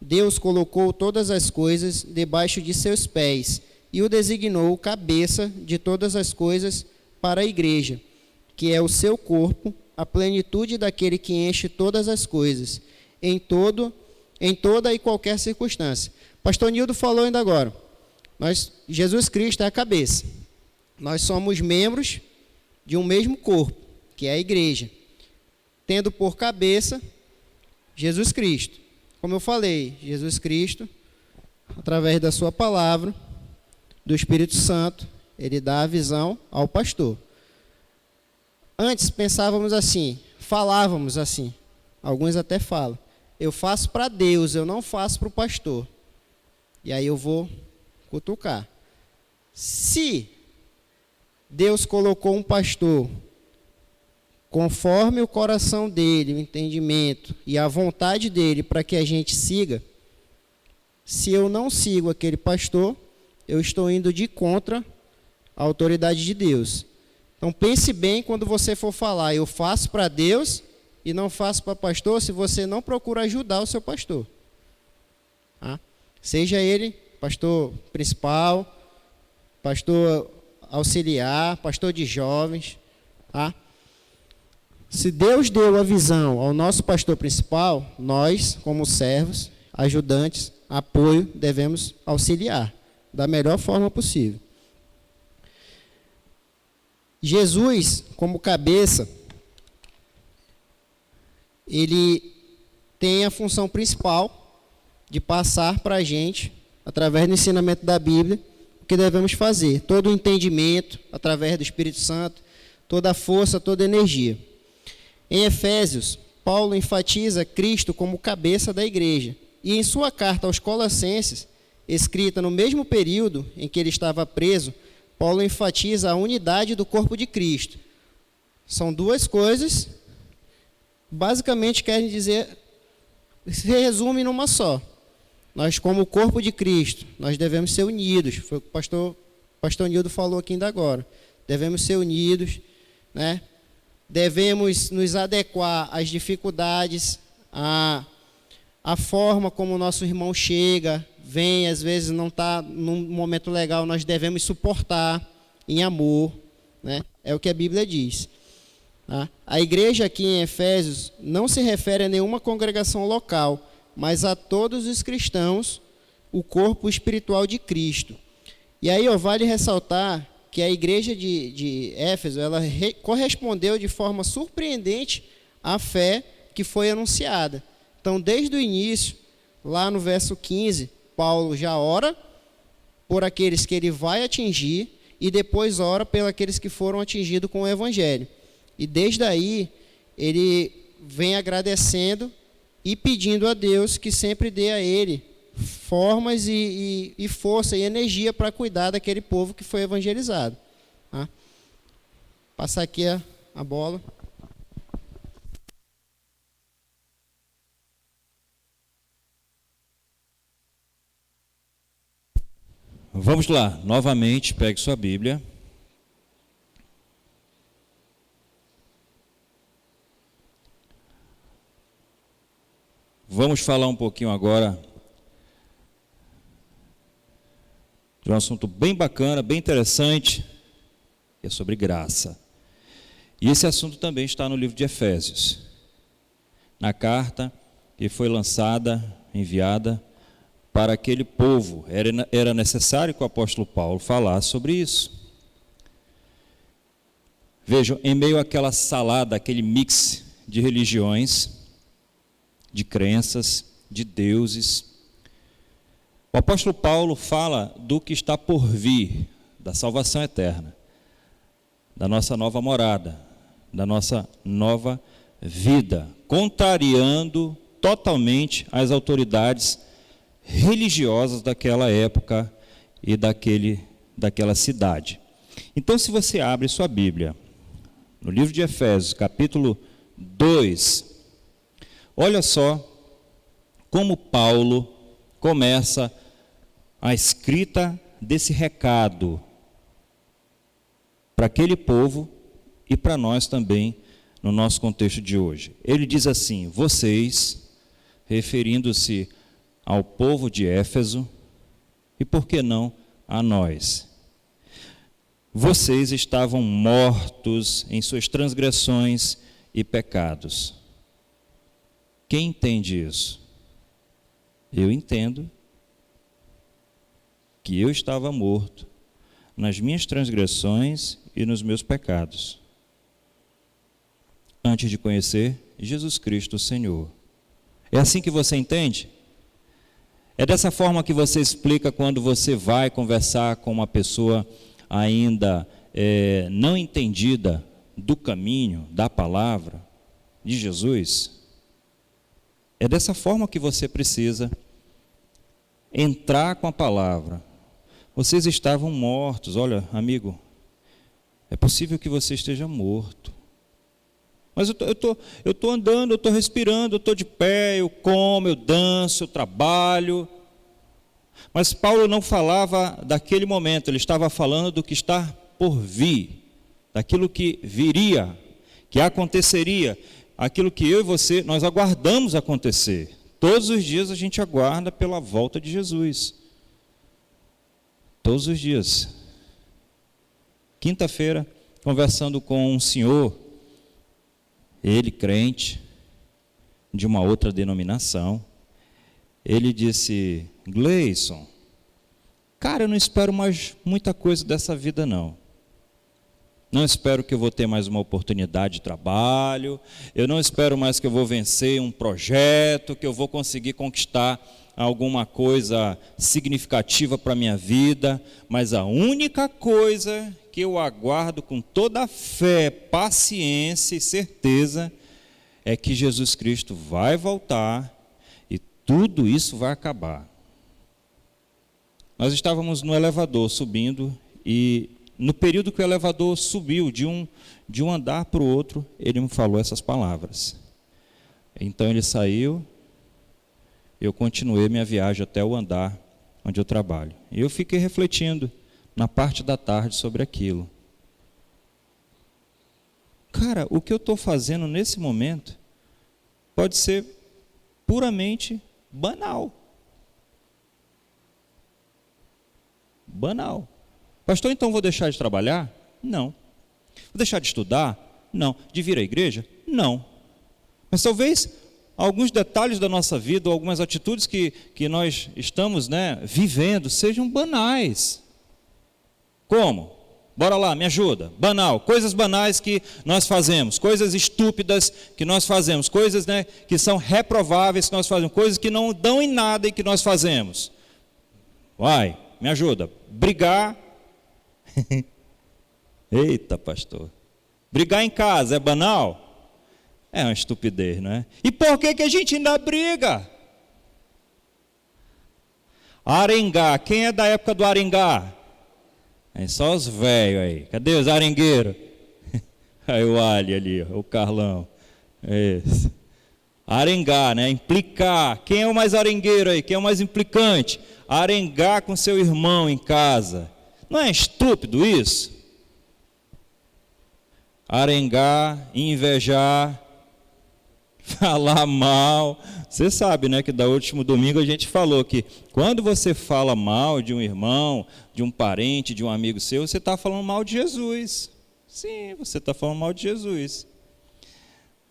Deus colocou todas as coisas debaixo de seus pés e o designou cabeça de todas as coisas para a igreja, que é o seu corpo, a plenitude daquele que enche todas as coisas, em toda e qualquer circunstância. Pastor Nildo falou ainda agora, Jesus Cristo é a cabeça. Nós somos membros de um mesmo corpo, que é a igreja, tendo por cabeça Jesus Cristo. Como eu falei, Jesus Cristo, através da sua palavra, do Espírito Santo, ele dá a visão ao pastor. Antes pensávamos assim, falávamos assim, alguns até falam, eu faço para Deus, eu não faço para o pastor. E aí eu vou cutucar. Se Deus colocou um pastor conforme o coração dele, o entendimento e a vontade dele para que a gente siga, se eu não sigo aquele pastor, eu estou indo de contra a autoridade de Deus. Então pense bem quando você for falar, eu faço para Deus e não faço para pastor, se você não procura ajudar o seu pastor. Tá? Seja ele pastor principal, pastor auxiliar, pastor de jovens. Tá? Se Deus deu a visão ao nosso pastor principal, nós, como servos, ajudantes, apoio, devemos auxiliar da melhor forma possível. Jesus, como cabeça, ele tem a função principal de passar para a gente, através do ensinamento da Bíblia, o que devemos fazer. Todo o entendimento, através do Espírito Santo, toda a força, toda a energia. Em Efésios, Paulo enfatiza Cristo como cabeça da igreja. E em sua carta aos Colossenses, escrita no mesmo período em que ele estava preso, Paulo enfatiza a unidade do corpo de Cristo. São duas coisas, basicamente querem dizer, se resume numa só. Nós, como corpo de Cristo, nós devemos ser unidos. Foi o que o pastor Nildo falou aqui ainda agora. Devemos ser unidos, né? Devemos nos adequar às dificuldades, à forma como o nosso irmão chega, vem, às vezes não está num momento legal, nós devemos suportar em amor, né? É o que a Bíblia diz. Tá? A igreja aqui em Efésios não se refere a nenhuma congregação local, mas a todos os cristãos, o corpo espiritual de Cristo. E aí vale ressaltar que a igreja de Éfeso, ela correspondeu de forma surpreendente à fé que foi anunciada. Então, desde o início, lá no verso 15, Paulo já ora por aqueles que ele vai atingir e depois ora pelos aqueles que foram atingidos com o evangelho. E desde aí, ele vem agradecendo e pedindo a Deus que sempre dê a ele formas e força e energia para cuidar daquele povo que foi evangelizado. Tá? Passar aqui a bola. Vamos lá, novamente, pegue sua Bíblia. Vamos falar um pouquinho agora de um assunto bem bacana, bem interessante, que é sobre graça. E esse assunto também está no livro de Efésios, na carta que foi lançada, enviada para aquele povo. Era necessário que o apóstolo Paulo falasse sobre isso. Vejam, em meio àquela salada, aquele mix de religiões, de crenças, de deuses, o apóstolo Paulo fala do que está por vir, da salvação eterna, da nossa nova morada, da nossa nova vida, contrariando totalmente as autoridades religiosas daquela época e daquela cidade. Então, se você abre sua Bíblia, no livro de Efésios, capítulo 2, olha só como Paulo começa a escrita desse recado para aquele povo e para nós também, no nosso contexto de hoje. Ele diz assim: vocês, referindo-se ao povo de Éfeso, e por que não a nós? Vocês estavam mortos em suas transgressões e pecados. Quem entende isso? Eu entendo que eu estava morto nas minhas transgressões e nos meus pecados. antes de conhecer Jesus Cristo, o Senhor. É assim que você entende? É dessa forma que você explica quando você vai conversar com uma pessoa ainda não entendida do caminho, da palavra de Jesus? É dessa forma que você precisa entrar com a palavra. Vocês estavam mortos. Olha, amigo, é possível que você esteja morto. Mas eu tô andando, eu estou respirando, eu estou de pé, eu como, eu danço, eu trabalho. Mas Paulo não falava daquele momento, ele estava falando do que está por vir, daquilo que viria, que aconteceria, aquilo que eu e você, nós aguardamos acontecer. Todos os dias a gente aguarda pela volta de Jesus. Todos os dias. Quinta-feira, conversando com um senhor, ele crente, de uma outra denominação, ele disse: Gleison, cara, eu não espero mais muita coisa dessa vida não. Não espero que eu vou ter mais uma oportunidade de trabalho, eu não espero mais que eu vou vencer um projeto, que eu vou conseguir conquistar alguma coisa significativa para a minha vida, mas a única coisa que eu aguardo com toda a fé, paciência e certeza é que Jesus Cristo vai voltar e tudo isso vai acabar. Nós estávamos no elevador subindo e no período que o elevador subiu de um andar para o outro, ele me falou essas palavras. Então ele saiu, eu continuei minha viagem até o andar onde eu trabalho. E eu fiquei refletindo na parte da tarde sobre aquilo. Cara, o que eu estou fazendo nesse momento pode ser puramente banal. Banal. Pastor, então vou deixar de trabalhar? Não. Vou deixar de estudar? Não. De vir à igreja? Não. Mas talvez alguns detalhes da nossa vida, ou algumas atitudes que nós estamos vivendo, sejam banais. Como? Bora lá, me ajuda. Banal. Coisas banais que nós fazemos, coisas estúpidas que nós fazemos, coisas que são reprováveis que nós fazemos, coisas que não dão em nada e que nós fazemos. Vai, me ajuda. Brigar. Eita, pastor. Brigar em casa é banal? É uma estupidez, não é? E por que a gente ainda briga? Arengar. Quem é da época do arengar? É só os velhos aí. Cadê os arengueiros? Aí o Ali ali, o Carlão. Esse. Arengar, implicar. Quem é o mais arengueiro aí? Quem é o mais implicante? Arengar com seu irmão em casa. Não é estúpido isso? Arengar, invejar, falar mal. Você sabe, que da último domingo a gente falou que quando você fala mal de um irmão, de um parente, de um amigo seu, você está falando mal de Jesus. Sim, você está falando mal de Jesus.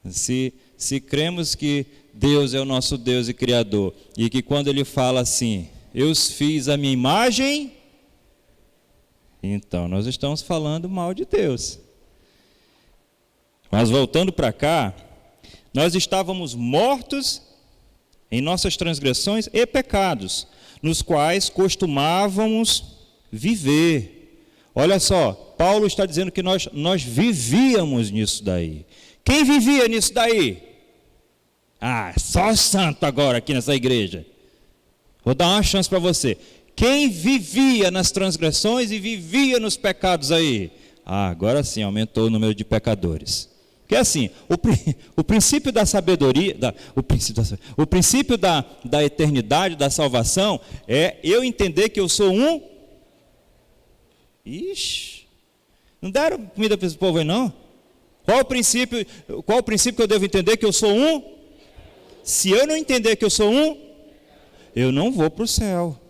Se cremos que Deus é o nosso Deus e Criador, e que quando Ele fala assim, eu os fiz a minha imagem, então nós estamos falando mal de Deus. Mas voltando para cá, nós estávamos mortos em nossas transgressões e pecados, nos quais costumávamos viver. Olha só, Paulo está dizendo que nós vivíamos nisso daí. Quem vivia nisso daí? Só santo agora aqui nessa igreja. Vou dar uma chance para você. Quem vivia nas transgressões e vivia nos pecados aí? Agora sim, aumentou o número de pecadores. Porque assim, o princípio da sabedoria, o princípio da eternidade, da salvação, é eu entender que eu sou um... Ixi, não deram comida para esse povo aí não? Qual o princípio que eu devo entender que eu sou um? Se eu não entender que eu sou um, eu não vou para o céu.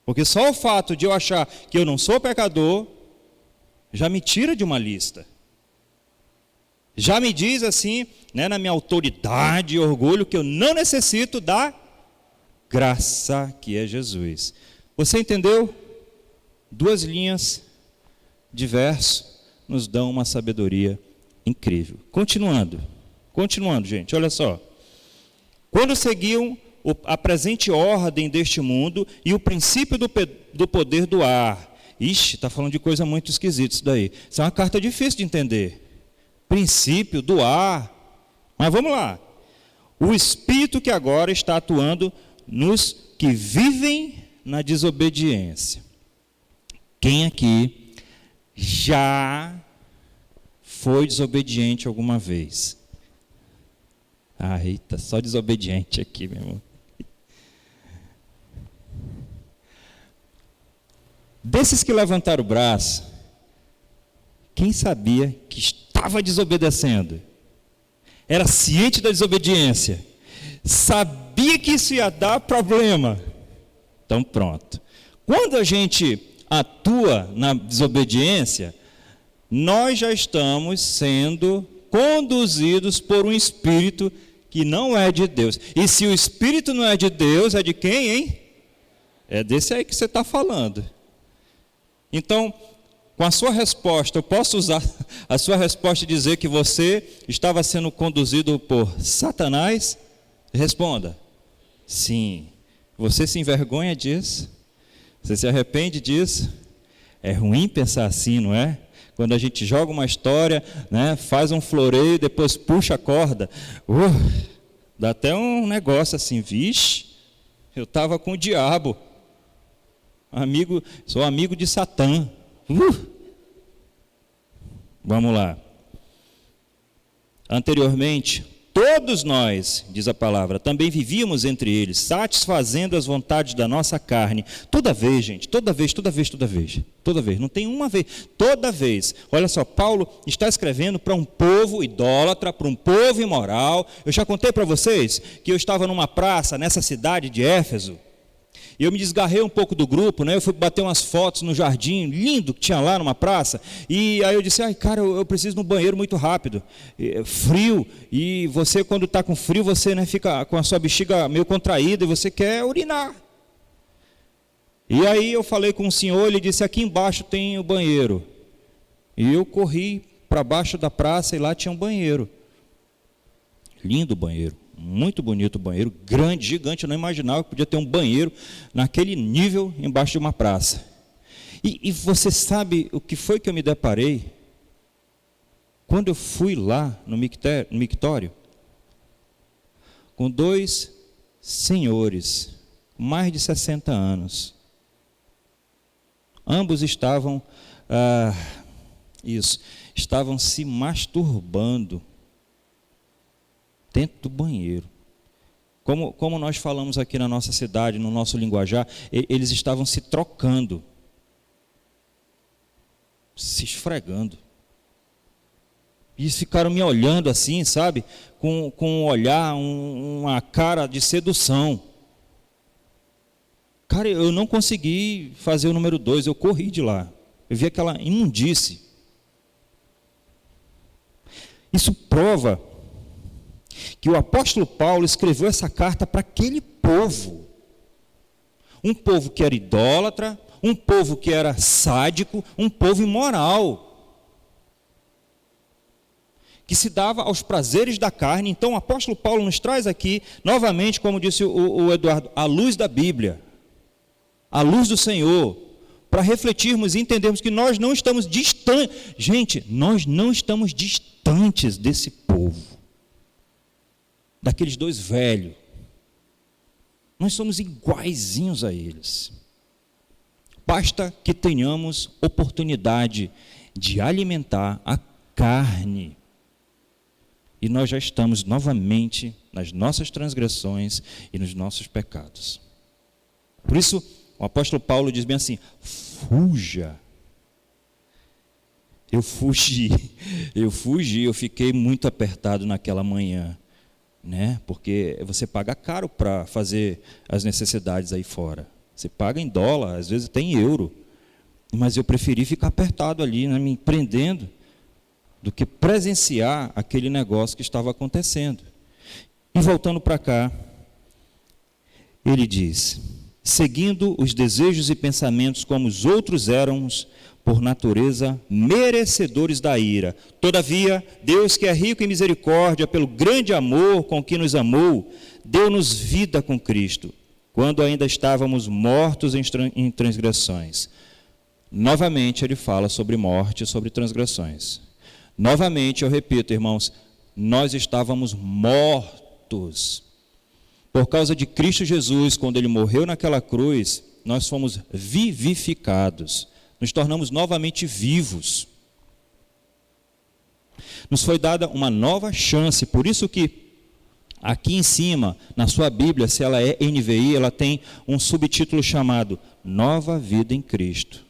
Porque só o fato de eu achar que eu não sou pecador, já me tira de uma lista. Já me diz assim, na minha autoridade e orgulho, que eu não necessito da graça que é Jesus. Você entendeu? 2 linhas de verso nos dão uma sabedoria Incrível. Continuando, gente, olha só. Quando seguiam a presente ordem deste mundo e o princípio do poder do ar. Ixi, está falando de coisa muito esquisita isso daí. Isso é uma carta difícil de entender. Princípio do ar. Mas vamos lá. O espírito que agora está atuando nos que vivem na desobediência. Quem aqui já foi desobediente alguma vez? Ah, eita, só desobediente aqui, meu irmão. Desses que levantaram o braço, quem sabia que estava desobedecendo? Era ciente da desobediência. Sabia que isso ia dar problema. Então pronto. Quando a gente atua na desobediência, nós já estamos sendo conduzidos por um espírito que não é de Deus. E se o espírito não é de Deus, é de quem, hein? É desse aí que você está falando. Então, com a sua resposta, eu posso usar a sua resposta e dizer que você estava sendo conduzido por Satanás? Responda. Sim. Você se envergonha disso? Você se arrepende disso? É ruim pensar assim, não é? Quando a gente joga uma história, né, faz um floreio, depois puxa a corda. Dá até um negócio assim, vixe, eu estava com o diabo. Sou amigo de Satã. Vamos lá. Anteriormente, todos nós, diz a palavra, também vivíamos entre eles, satisfazendo as vontades da nossa carne. Toda vez, gente, toda vez, não tem uma vez, toda vez. Olha só, Paulo está escrevendo para um povo idólatra, para um povo imoral. Eu já contei para vocês que eu estava numa praça nessa cidade de Éfeso. E eu me desgarrei um pouco do grupo, né? Eu fui bater umas fotos no jardim lindo que tinha lá numa praça. E aí eu disse, cara, eu preciso ir no banheiro muito rápido. Frio. E você, quando está com frio, você, né, fica com a sua bexiga meio contraída e você quer urinar. E aí eu falei com o senhor, ele disse, aqui embaixo tem o banheiro. E eu corri para baixo da praça e lá tinha um banheiro. Lindo banheiro. Muito bonito o banheiro, grande, gigante. Eu não imaginava que podia ter um banheiro naquele nível embaixo de uma praça. E você sabe o que foi que eu me deparei? Quando eu fui lá no mictório, com dois senhores, mais de 60 anos. Ambos estavam se masturbando dentro do banheiro. Como nós falamos aqui na nossa cidade, no nosso linguajar, eles estavam se trocando, se esfregando. E ficaram me olhando assim, sabe? Com um olhar, uma cara de sedução. Cara, eu não consegui fazer o número 2, eu corri de lá. Eu vi aquela imundície. Isso prova que o apóstolo Paulo escreveu essa carta para aquele povo. Um povo que era idólatra, um povo que era sádico, um povo imoral, que se dava aos prazeres da carne. Então o apóstolo Paulo nos traz aqui, novamente, como disse o Eduardo, a luz da Bíblia, a luz do Senhor, para refletirmos e entendermos que nós não estamos distantes. Gente, nós não estamos distantes desse povo. Daqueles dois velhos. Nós somos iguaizinhos a eles. Basta que tenhamos oportunidade de alimentar a carne. E nós já estamos novamente nas nossas transgressões e nos nossos pecados. Por isso, o apóstolo Paulo diz bem assim, fuja. Eu fugi, eu fiquei muito apertado naquela manhã. Né? Porque você paga caro para fazer as necessidades aí fora. Você paga em dólar, às vezes tem em euro. Mas eu preferi ficar apertado ali, né, me prendendo, do que presenciar aquele negócio que estava acontecendo. E voltando para cá, ele diz, seguindo os desejos e pensamentos como os outros éramos, por natureza, merecedores da ira. Todavia, Deus, que é rico em misericórdia, pelo grande amor com que nos amou, deu-nos vida com Cristo, quando ainda estávamos mortos em transgressões. Novamente, ele fala sobre morte e sobre transgressões. Novamente, eu repito, irmãos, nós estávamos mortos. Por causa de Cristo Jesus, quando ele morreu naquela cruz, nós fomos vivificados. Nos tornamos novamente vivos. Nos foi dada uma nova chance, por isso que aqui em cima, na sua Bíblia, se ela é NVI, ela tem um subtítulo chamado Nova Vida em Cristo.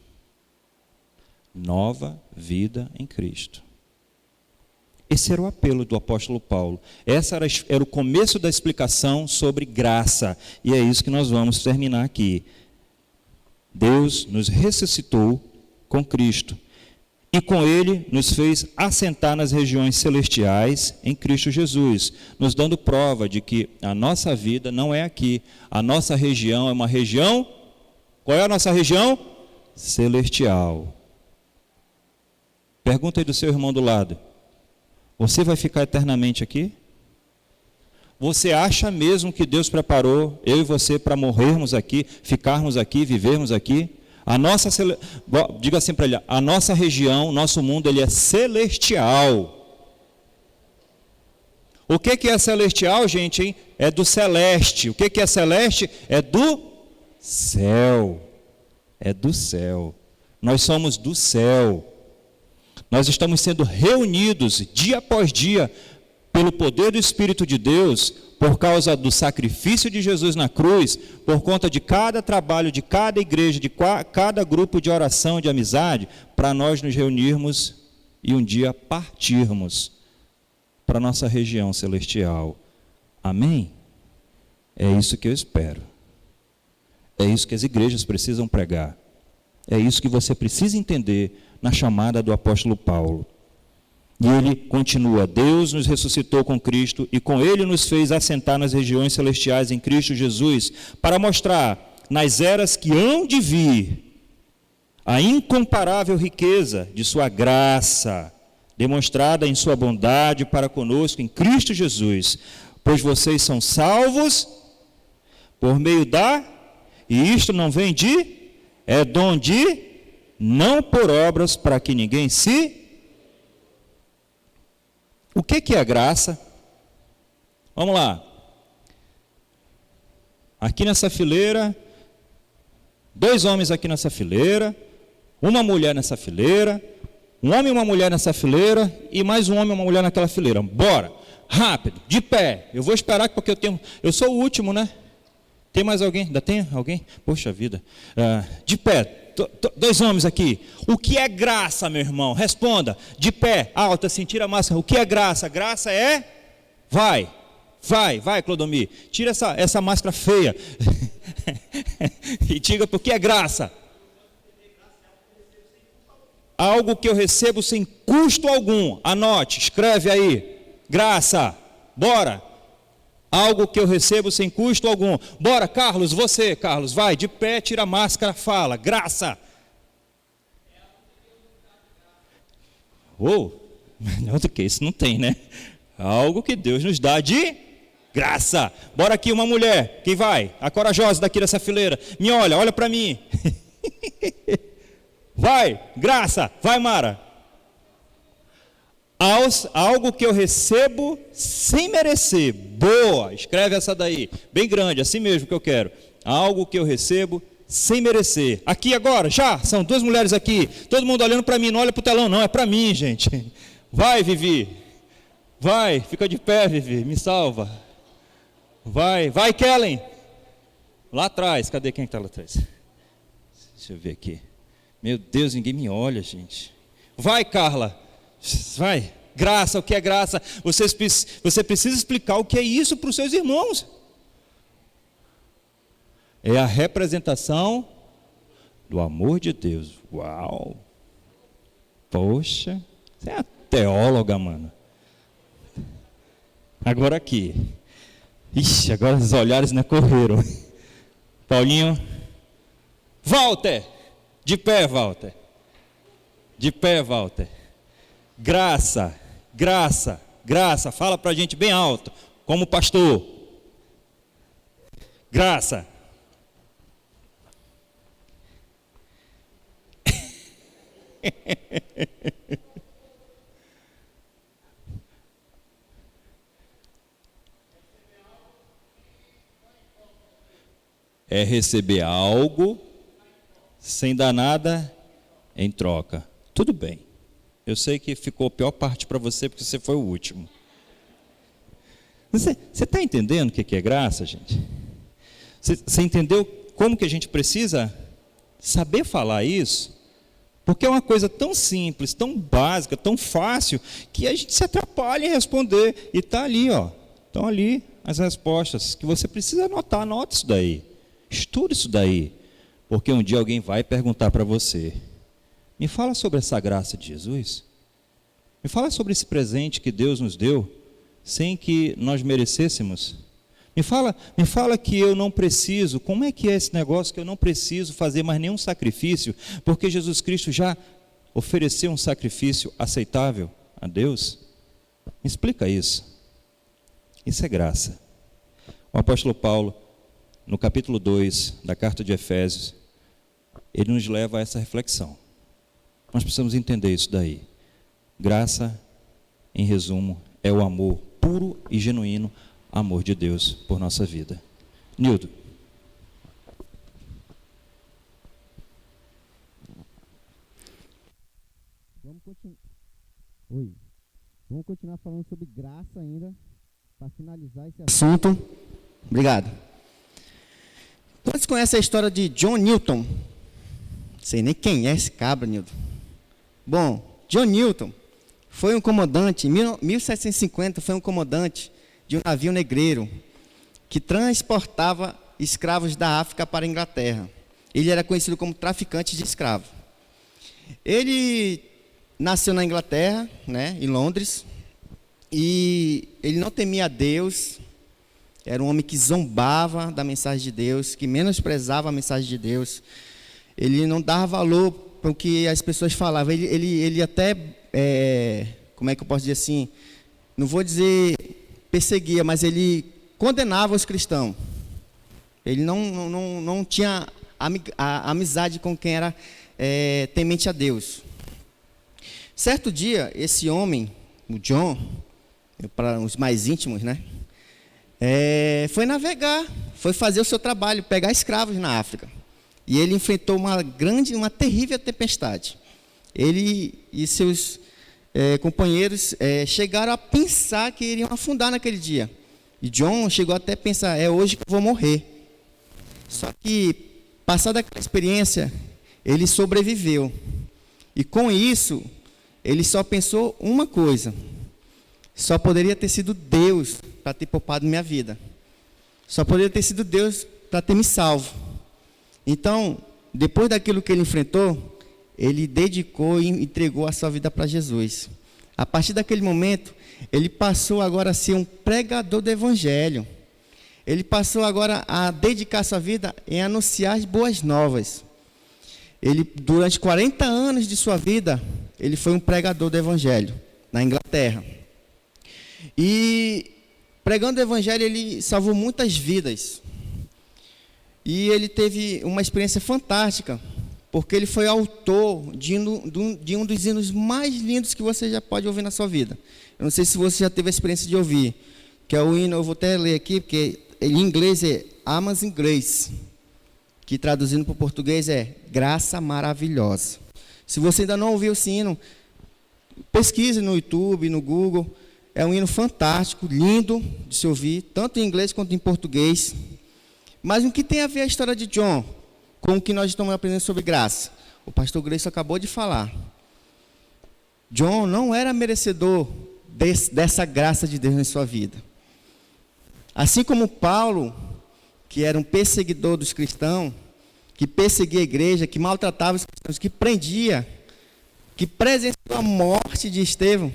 Nova Vida em Cristo. Esse era o apelo do apóstolo Paulo. Esse era o começo da explicação sobre graça. E é isso que nós vamos terminar aqui. Deus nos ressuscitou com Cristo e com Ele nos fez assentar nas regiões celestiais em Cristo Jesus, nos dando prova de que a nossa vida não é aqui. A nossa região é uma região, qual é a nossa região? Celestial. Pergunta aí do seu irmão do lado, você vai ficar eternamente aqui? Você acha mesmo que Deus preparou eu e você para morrermos aqui, ficarmos aqui, vivermos aqui? Diga assim para ele, a nossa região, nosso mundo, ele é celestial. O que é celestial, gente? Hein? É do celeste. O que é celeste? É do céu. É do céu. Nós somos do céu. Nós estamos sendo reunidos dia após dia pelo poder do Espírito de Deus, por causa do sacrifício de Jesus na cruz, por conta de cada trabalho, de cada igreja, de cada grupo de oração, de amizade, para nós nos reunirmos e um dia partirmos para a nossa região celestial. Amém? É isso que eu espero. É isso que as igrejas precisam pregar. É isso que você precisa entender na chamada do apóstolo Paulo. E ele continua, Deus nos ressuscitou com Cristo e com Ele nos fez assentar nas regiões celestiais em Cristo Jesus, para mostrar nas eras que hão de vir a incomparável riqueza de sua graça, demonstrada em sua bondade para conosco em Cristo Jesus. Pois vocês são salvos por meio e isto não vem é dom não por obras para que ninguém se... O que é a graça? Vamos lá. Aqui nessa fileira, 2 homens aqui nessa fileira, uma mulher nessa fileira, um homem e uma mulher nessa fileira e mais um homem e uma mulher naquela fileira. Bora, rápido, de pé. Eu vou esperar porque eu sou o último, né? Tem mais alguém? Ainda tem alguém? Poxa vida. De pé. 2 homens aqui. O que é graça, meu irmão? Responda. De pé, alto assim, tira a máscara. O que é graça? Graça é... Vai, Clodomir. Tira essa máscara feia. E diga por que é graça. Algo que eu recebo sem custo algum. Anote, escreve aí. Graça. Bora. Algo que eu recebo sem custo algum. Bora, Carlos, você, Carlos, vai, de pé, tira a máscara, fala, graça. Melhor do que isso não tem, né? Algo que Deus nos dá de graça. Bora aqui, uma mulher, quem vai? A corajosa daqui dessa fileira. Me olha para mim. Vai, graça, vai, Mara. Algo que eu recebo sem merecer. Boa, escreve essa daí, bem grande, assim mesmo que eu quero. Algo que eu recebo sem merecer. Aqui agora, já, são 2 mulheres aqui, todo mundo olhando para mim, não olha para o telão não, é para mim, gente. Vai, Vivi, vai, fica de pé, Vivi, me salva. Vai, Kellen. Lá atrás, cadê quem está lá atrás? Deixa eu ver aqui. Meu Deus, ninguém me olha, gente. Vai, Carla. Vai, graça, o que é graça? Você precisa explicar o que é isso para os seus irmãos. É a representação do amor de Deus. Uau! Poxa, você é uma teóloga, mano. Agora aqui. Ixi, agora os olhares não correram. Paulinho. Walter! De pé, Walter. De pé, Walter. Graça, graça, graça. Fala para a gente bem alto, como pastor. Graça. É receber algo sem dar nada em troca. Tudo bem. Eu sei que ficou a pior parte para você, porque você foi o último. Você está entendendo o que é graça, gente? Você entendeu como que a gente precisa saber falar isso? Porque é uma coisa tão simples, tão básica, tão fácil, que a gente se atrapalha em responder. E está ali, ó. Estão ali as respostas que você precisa anotar. Anote isso daí. Estude isso daí. Porque um dia alguém vai perguntar para você: me fala sobre essa graça de Jesus. Me fala sobre esse presente que Deus nos deu, sem que nós merecêssemos. Me fala que eu não preciso. Como é que é esse negócio que eu não preciso fazer mais nenhum sacrifício, porque Jesus Cristo já ofereceu um sacrifício aceitável a Deus? Me explica isso. Isso é graça. O apóstolo Paulo, no capítulo 2 da carta de Efésios, ele nos leva a essa reflexão. Nós precisamos entender isso daí. Graça, em resumo, é o amor puro e genuíno, amor de Deus por nossa vida. Nildo. Vamos continuar falando sobre graça ainda, para finalizar esse assunto. Obrigado. Todos conhecem a história de John Newton? Não sei nem quem é esse cabra, Newton. Bom, John Newton foi um comandante, em 1750, foi um comandante de um navio negreiro que transportava escravos da África para a Inglaterra. Ele era conhecido como traficante de escravos. Ele nasceu na Inglaterra, né, em Londres, e ele não temia a Deus. Era um homem que zombava da mensagem de Deus, que menosprezava a mensagem de Deus. Ele não dava valor para o que as pessoas falavam. Ele até, como é que eu posso dizer assim, não vou dizer perseguia, mas ele condenava os cristãos. Ele não tinha amizade com quem era temente a Deus. Certo dia, esse homem, o John, para os mais íntimos, né, foi navegar, foi fazer o seu trabalho, pegar escravos na África. E ele enfrentou uma terrível tempestade. Ele e seus companheiros chegaram a pensar que iriam afundar naquele dia. E John chegou até a pensar: é hoje que eu vou morrer. Só que, passada aquela experiência, ele sobreviveu. E com isso, ele só pensou uma coisa: só poderia ter sido Deus para ter poupado minha vida. Só poderia ter sido Deus para ter me salvo. Então, depois daquilo que ele enfrentou, ele dedicou e entregou a sua vida para Jesus. A partir daquele momento, ele passou agora a ser um pregador do Evangelho. Ele passou agora a dedicar a sua vida em anunciar as boas novas. Ele, durante 40 anos de sua vida, ele foi um pregador do Evangelho na Inglaterra. E pregando o Evangelho, ele salvou muitas vidas. E ele teve uma experiência fantástica, porque ele foi autor de um dos hinos mais lindos que você já pode ouvir na sua vida. Eu não sei se você já teve a experiência de ouvir, que é o hino, eu vou até ler aqui, porque em inglês é Amazing Grace, que traduzindo para o português é Graça Maravilhosa. Se você ainda não ouviu esse hino, pesquise no YouTube, no Google. É um hino fantástico, lindo de se ouvir, tanto em inglês quanto em português. Mas o que tem a ver a história de John com o que nós estamos aprendendo sobre graça? O pastor Gleison acabou de falar. John não era merecedor dessa graça de Deus na sua vida. Assim como Paulo, que era um perseguidor dos cristãos, que perseguia a igreja, que maltratava os cristãos, que prendia, que presenciou a morte de Estevão,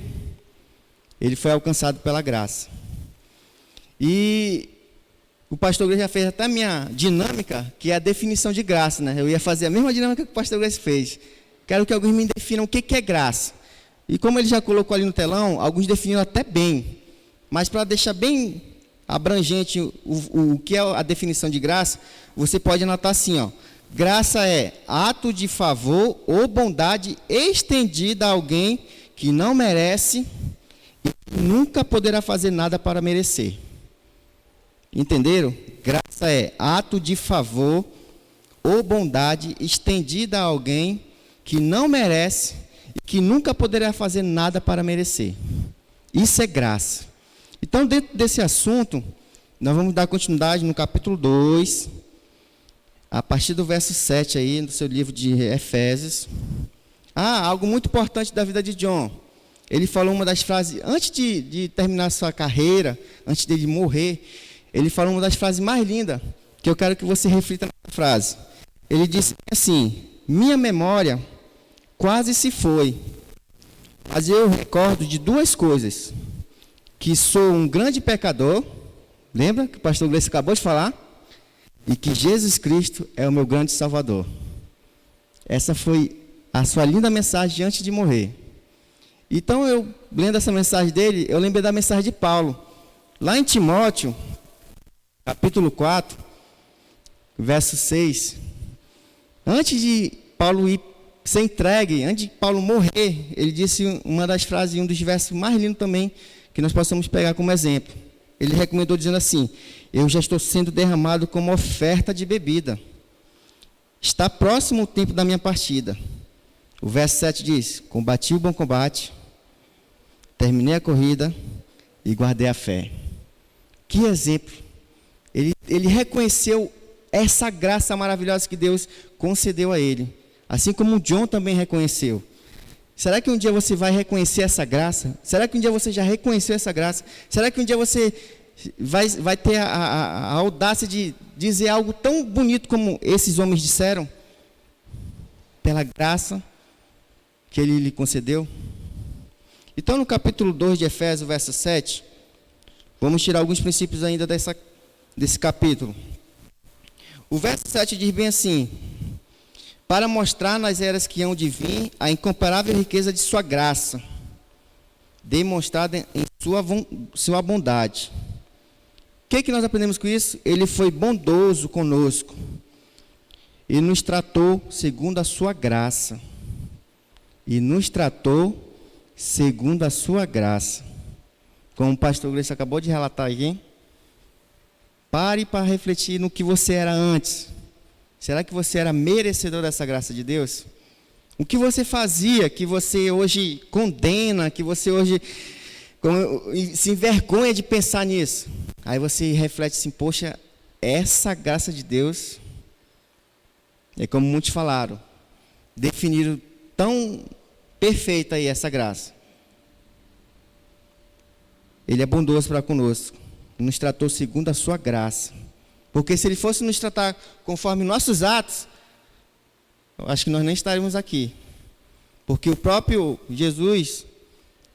ele foi alcançado pela graça. E o pastor Gleice já fez até a minha dinâmica, que é a definição de graça, né? Eu ia fazer a mesma dinâmica que o pastor Gleice fez. Quero que alguns me definam o que é graça. E como ele já colocou ali no telão, alguns definiram até bem. Mas para deixar bem abrangente o que é a definição de graça, você pode anotar assim, ó. Graça é ato de favor ou bondade estendida a alguém que não merece e nunca poderá fazer nada para merecer. Entenderam? Graça é ato de favor ou bondade estendida a alguém que não merece e que nunca poderá fazer nada para merecer. Isso é graça. Então, dentro desse assunto, nós vamos dar continuidade no capítulo 2, a partir do verso 7 aí, no seu livro de Efésios. Algo muito importante da vida de John. Ele falou uma das frases, antes de terminar sua carreira, antes dele morrer, ele falou uma das frases mais lindas, que eu quero que você reflita nessa frase. Ele disse assim: minha memória quase se foi, mas eu recordo de duas coisas: que sou um grande pecador, lembra que o pastor Gleice acabou de falar? E que Jesus Cristo é o meu grande Salvador. Essa foi a sua linda mensagem antes de morrer. Então, eu, lendo essa mensagem dele, eu lembrei da mensagem de Paulo. Lá em Timóteo, capítulo 4, verso 6. Antes de Paulo ir ser entregue, antes de Paulo morrer, ele disse uma das frases, um dos versos mais lindos também, que nós possamos pegar como exemplo. Ele recomendou dizendo assim: eu já estou sendo derramado como oferta de bebida. Está próximo o tempo da minha partida. O verso 7 diz: combati o bom combate, terminei a corrida e guardei a fé. Que exemplo! Ele reconheceu essa graça maravilhosa que Deus concedeu a ele. Assim como o John também reconheceu. Será que um dia você vai reconhecer essa graça? Será que um dia você já reconheceu essa graça? Será que um dia você vai ter a audácia de dizer algo tão bonito como esses homens disseram? Pela graça que Ele lhe concedeu? Então, no capítulo 2 de Efésios, verso 7, vamos tirar alguns princípios ainda desse capítulo. O verso 7 diz bem assim: para mostrar nas eras que hão de vir a incomparável riqueza de sua graça, demonstrada em sua bondade. O que nós aprendemos com isso? Ele foi bondoso conosco e nos tratou segundo a sua graça. E nos tratou segundo a sua graça. Como o pastor Gleice acabou de relatar aqui, pare para refletir no que você era antes. Será que você era merecedor dessa graça de Deus? O que você fazia que você hoje condena, que você hoje se envergonha de pensar nisso? Aí você reflete assim: poxa, essa graça de Deus, é como muitos falaram, definiram tão perfeita aí essa graça. Ele é bondoso para conosco, nos tratou segundo a sua graça. Porque se Ele fosse nos tratar conforme nossos atos, eu acho que nós nem estaríamos aqui. Porque o próprio Jesus,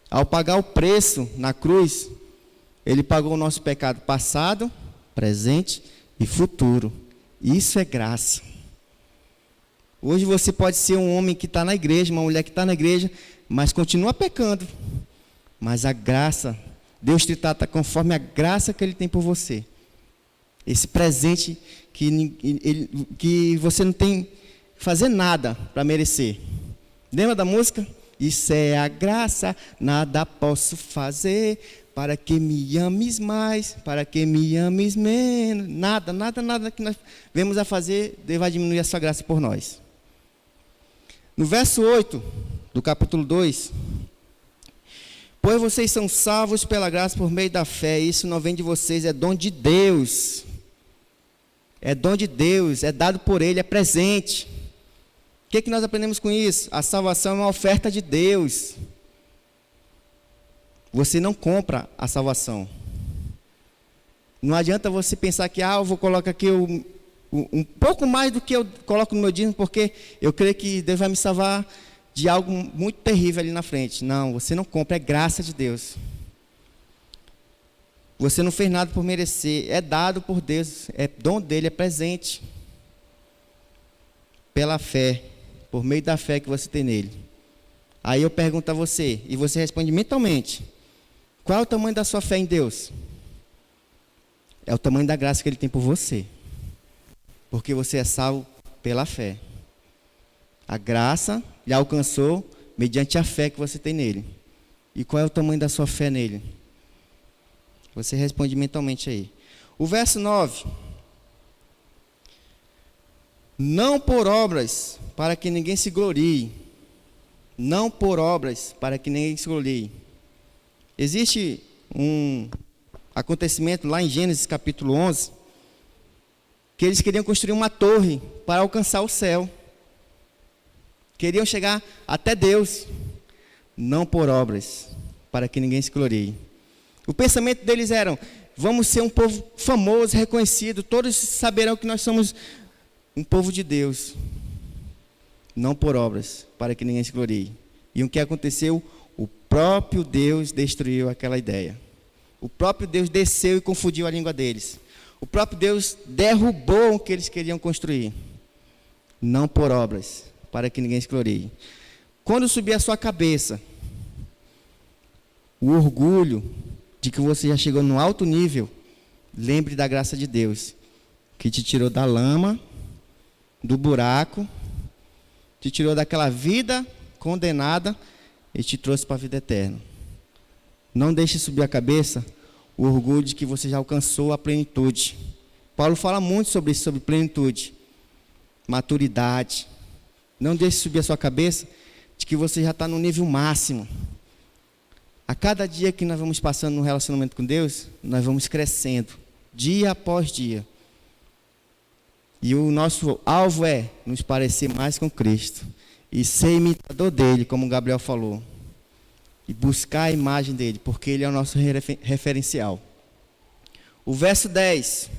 ao pagar o preço na cruz, Ele pagou o nosso pecado passado, presente e futuro. Isso é graça. Hoje você pode ser um homem que está na igreja, uma mulher que está na igreja, mas continua pecando. Mas a graça, Deus te trata conforme a graça que Ele tem por você. Esse presente que você não tem que fazer nada para merecer. Lembra da música? Isso é a graça, nada posso fazer para que me ames mais, para que me ames menos. Nada que nós vemos a fazer, Deus vai diminuir a sua graça por nós. No verso 8 do capítulo 2, pois vocês são salvos pela graça por meio da fé, isso não vem de vocês, é dom de Deus. É dom de Deus, é dado por Ele, é presente. O que nós aprendemos com isso? A salvação é uma oferta de Deus. Você não compra a salvação. Não adianta você pensar que, eu vou colocar aqui um pouco mais do que eu coloco no meu dízimo, porque eu creio que Deus vai me salvar de algo muito terrível ali na frente. Não, você não compra, é graça de Deus. Você não fez nada por merecer. É dado por Deus. É dom dele, é presente. Pela fé. Por meio da fé que você tem nele. Aí eu pergunto a você, e você responde mentalmente. Qual é o tamanho da sua fé em Deus? É o tamanho da graça que ele tem por você. Porque você é salvo pela fé. A graça lhe alcançou mediante a fé que você tem nele. E qual é o tamanho da sua fé nele? Você responde mentalmente aí. O verso 9. Não por obras, para que ninguém se glorie. Não por obras, para que ninguém se glorie. Existe um acontecimento lá em Gênesis capítulo 11, que eles queriam construir uma torre para alcançar o céu. Queriam chegar até Deus. Não por obras, para que ninguém se glorie. O pensamento deles era: vamos ser um povo famoso, reconhecido, todos saberão que nós somos um povo de Deus. Não por obras, para que ninguém se glorie. E o que aconteceu? O próprio Deus destruiu aquela ideia. O próprio Deus desceu e confundiu a língua deles. O próprio Deus derrubou o que eles queriam construir. Não por obras, para que ninguém se glorie. Quando subir a sua cabeça o orgulho de que você já chegou no alto nível, lembre da graça de Deus, que te tirou da lama, do buraco, te tirou daquela vida condenada e te trouxe para a vida eterna. Não deixe subir a cabeça o orgulho de que você já alcançou a plenitude. Paulo fala muito sobre isso, sobre plenitude, maturidade. Não deixe subir a sua cabeça de que você já está no nível máximo. A cada dia que nós vamos passando no relacionamento com Deus, nós vamos crescendo, dia após dia. E o nosso alvo é nos parecer mais com Cristo e ser imitador dele, como o Gabriel falou, e buscar a imagem dele, porque ele é o nosso referencial. O verso 10.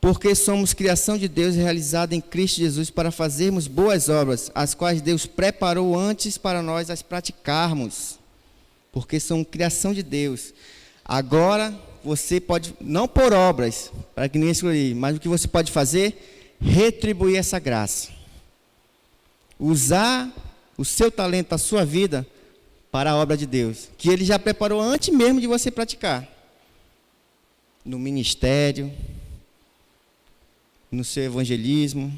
Porque somos criação de Deus realizada em Cristo Jesus para fazermos boas obras, as quais Deus preparou antes para nós as praticarmos. Porque somos criação de Deus. Agora você pode, não por obras, para que ninguém se glorie, mas o que você pode fazer? Retribuir essa graça. Usar o seu talento, a sua vida, para a obra de Deus, que Ele já preparou antes mesmo de você praticar. No ministério, no seu evangelismo,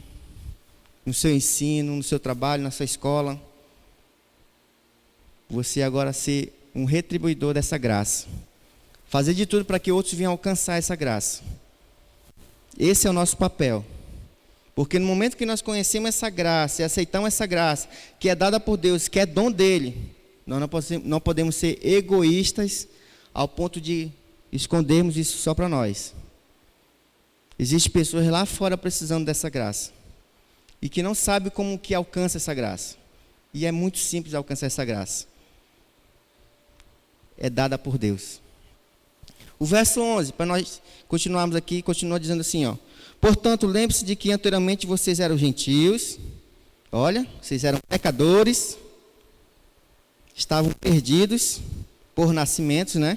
no seu ensino, no seu trabalho, na sua escola. Você agora ser um retribuidor dessa graça. Fazer de tudo para que outros venham alcançar essa graça. Esse é o nosso papel. Porque no momento que nós conhecemos essa graça e aceitamos essa graça, que é dada por Deus, que é dom dele, nós não podemos ser egoístas ao ponto de escondermos isso só para nós. Existem pessoas lá fora precisando dessa graça e que não sabem como que alcança essa graça. E é muito simples alcançar essa graça. É dada por Deus. O verso 11, para nós continuarmos aqui, continua dizendo assim, ó. Portanto, lembre-se de que anteriormente vocês eram gentios. Olha, vocês eram pecadores. Estavam perdidos por nascimentos, né?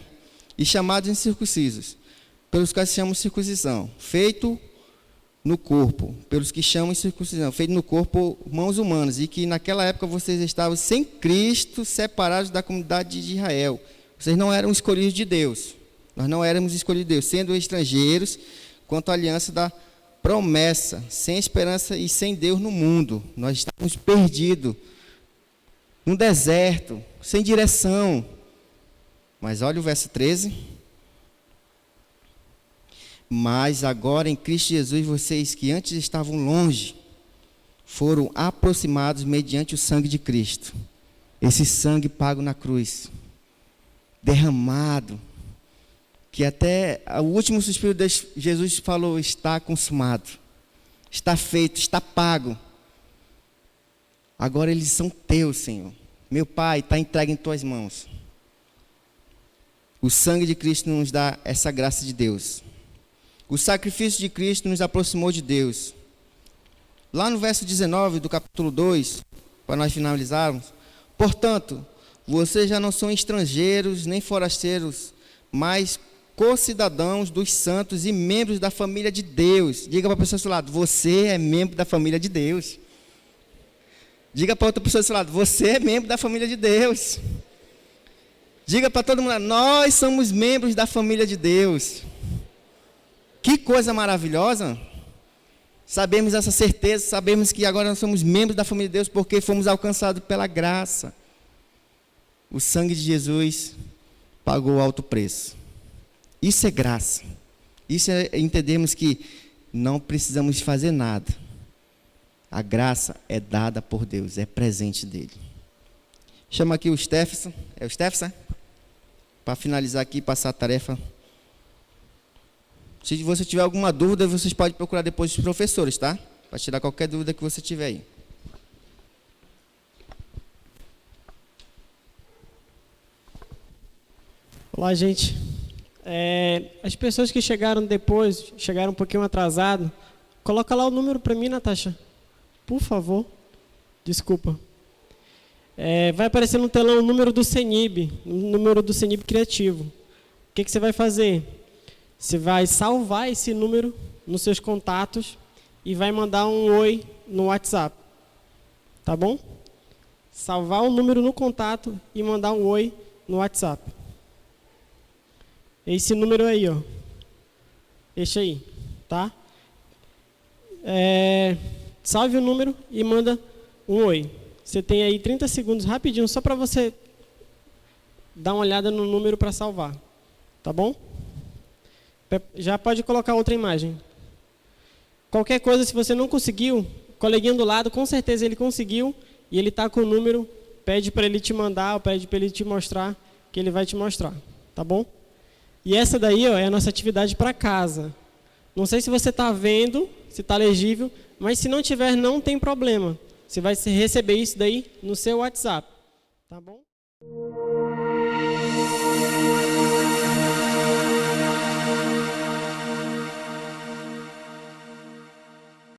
E chamados incircuncisos, pelos quais se chama circuncisão, feito no corpo, pelos que chamam circuncisão, feito no corpo mãos humanas, e que naquela época vocês estavam sem Cristo, separados da comunidade de Israel. Vocês não eram escolhidos de Deus, nós não éramos escolhidos de Deus, sendo estrangeiros quanto à aliança da promessa, sem esperança e sem Deus no mundo. Nós estávamos perdidos, num deserto, sem direção. Mas olha o verso 13. Mas agora em Cristo Jesus, vocês que antes estavam longe, foram aproximados mediante o sangue de Cristo. Esse sangue pago na cruz, derramado, que até o último suspiro de Jesus falou: está consumado, está feito, está pago. Agora eles são teus, Senhor. Meu Pai, está entregue em tuas mãos. O sangue de Cristo nos dá essa graça de Deus. O sacrifício de Cristo nos aproximou de Deus. Lá no verso 19 do capítulo 2, para nós finalizarmos. Portanto, vocês já não são estrangeiros nem forasteiros, mas co-cidadãos dos santos e membros da família de Deus. Diga para a pessoa do seu lado, você é membro da família de Deus. Diga para outra pessoa do seu lado, você é membro da família de Deus. Diga para todo mundo, nós somos membros da família de Deus. Que coisa maravilhosa. Sabemos essa certeza, sabemos que agora nós somos membros da família de Deus porque fomos alcançados pela graça. O sangue de Jesus pagou alto preço. Isso é graça. Isso é entendermos que não precisamos fazer nada. A graça é dada por Deus, é presente dele. Chama aqui o Stefson. É o Stefson? Para finalizar aqui e passar a tarefa. Se você tiver alguma dúvida, vocês podem procurar depois os professores, tá? Para tirar qualquer dúvida que você tiver aí. Olá, gente. As pessoas que chegaram depois, chegaram um pouquinho atrasado, coloca lá o número para mim, Natasha. Por favor. Desculpa. Vai aparecer no telão o número do CENIB, o número do CENIB criativo. O que você vai fazer? Você vai salvar esse número nos seus contatos e vai mandar um oi no WhatsApp. Tá bom? Salvar o número no contato e mandar um oi no WhatsApp. Esse número aí, ó. Esse aí, tá? Salve o número e manda um oi. Você tem aí 30 segundos rapidinho só para você dar uma olhada no número para salvar. Tá bom? Já pode colocar outra imagem. Qualquer coisa, se você não conseguiu, o coleguinha do lado, com certeza ele conseguiu e ele está com o número, pede para ele te mandar, ou pede para ele te mostrar, que ele vai te mostrar. Tá bom? E essa daí, ó, é a nossa atividade para casa. Não sei se você está vendo, se está legível, mas se não tiver, não tem problema. Você vai receber isso daí no seu WhatsApp. Tá bom?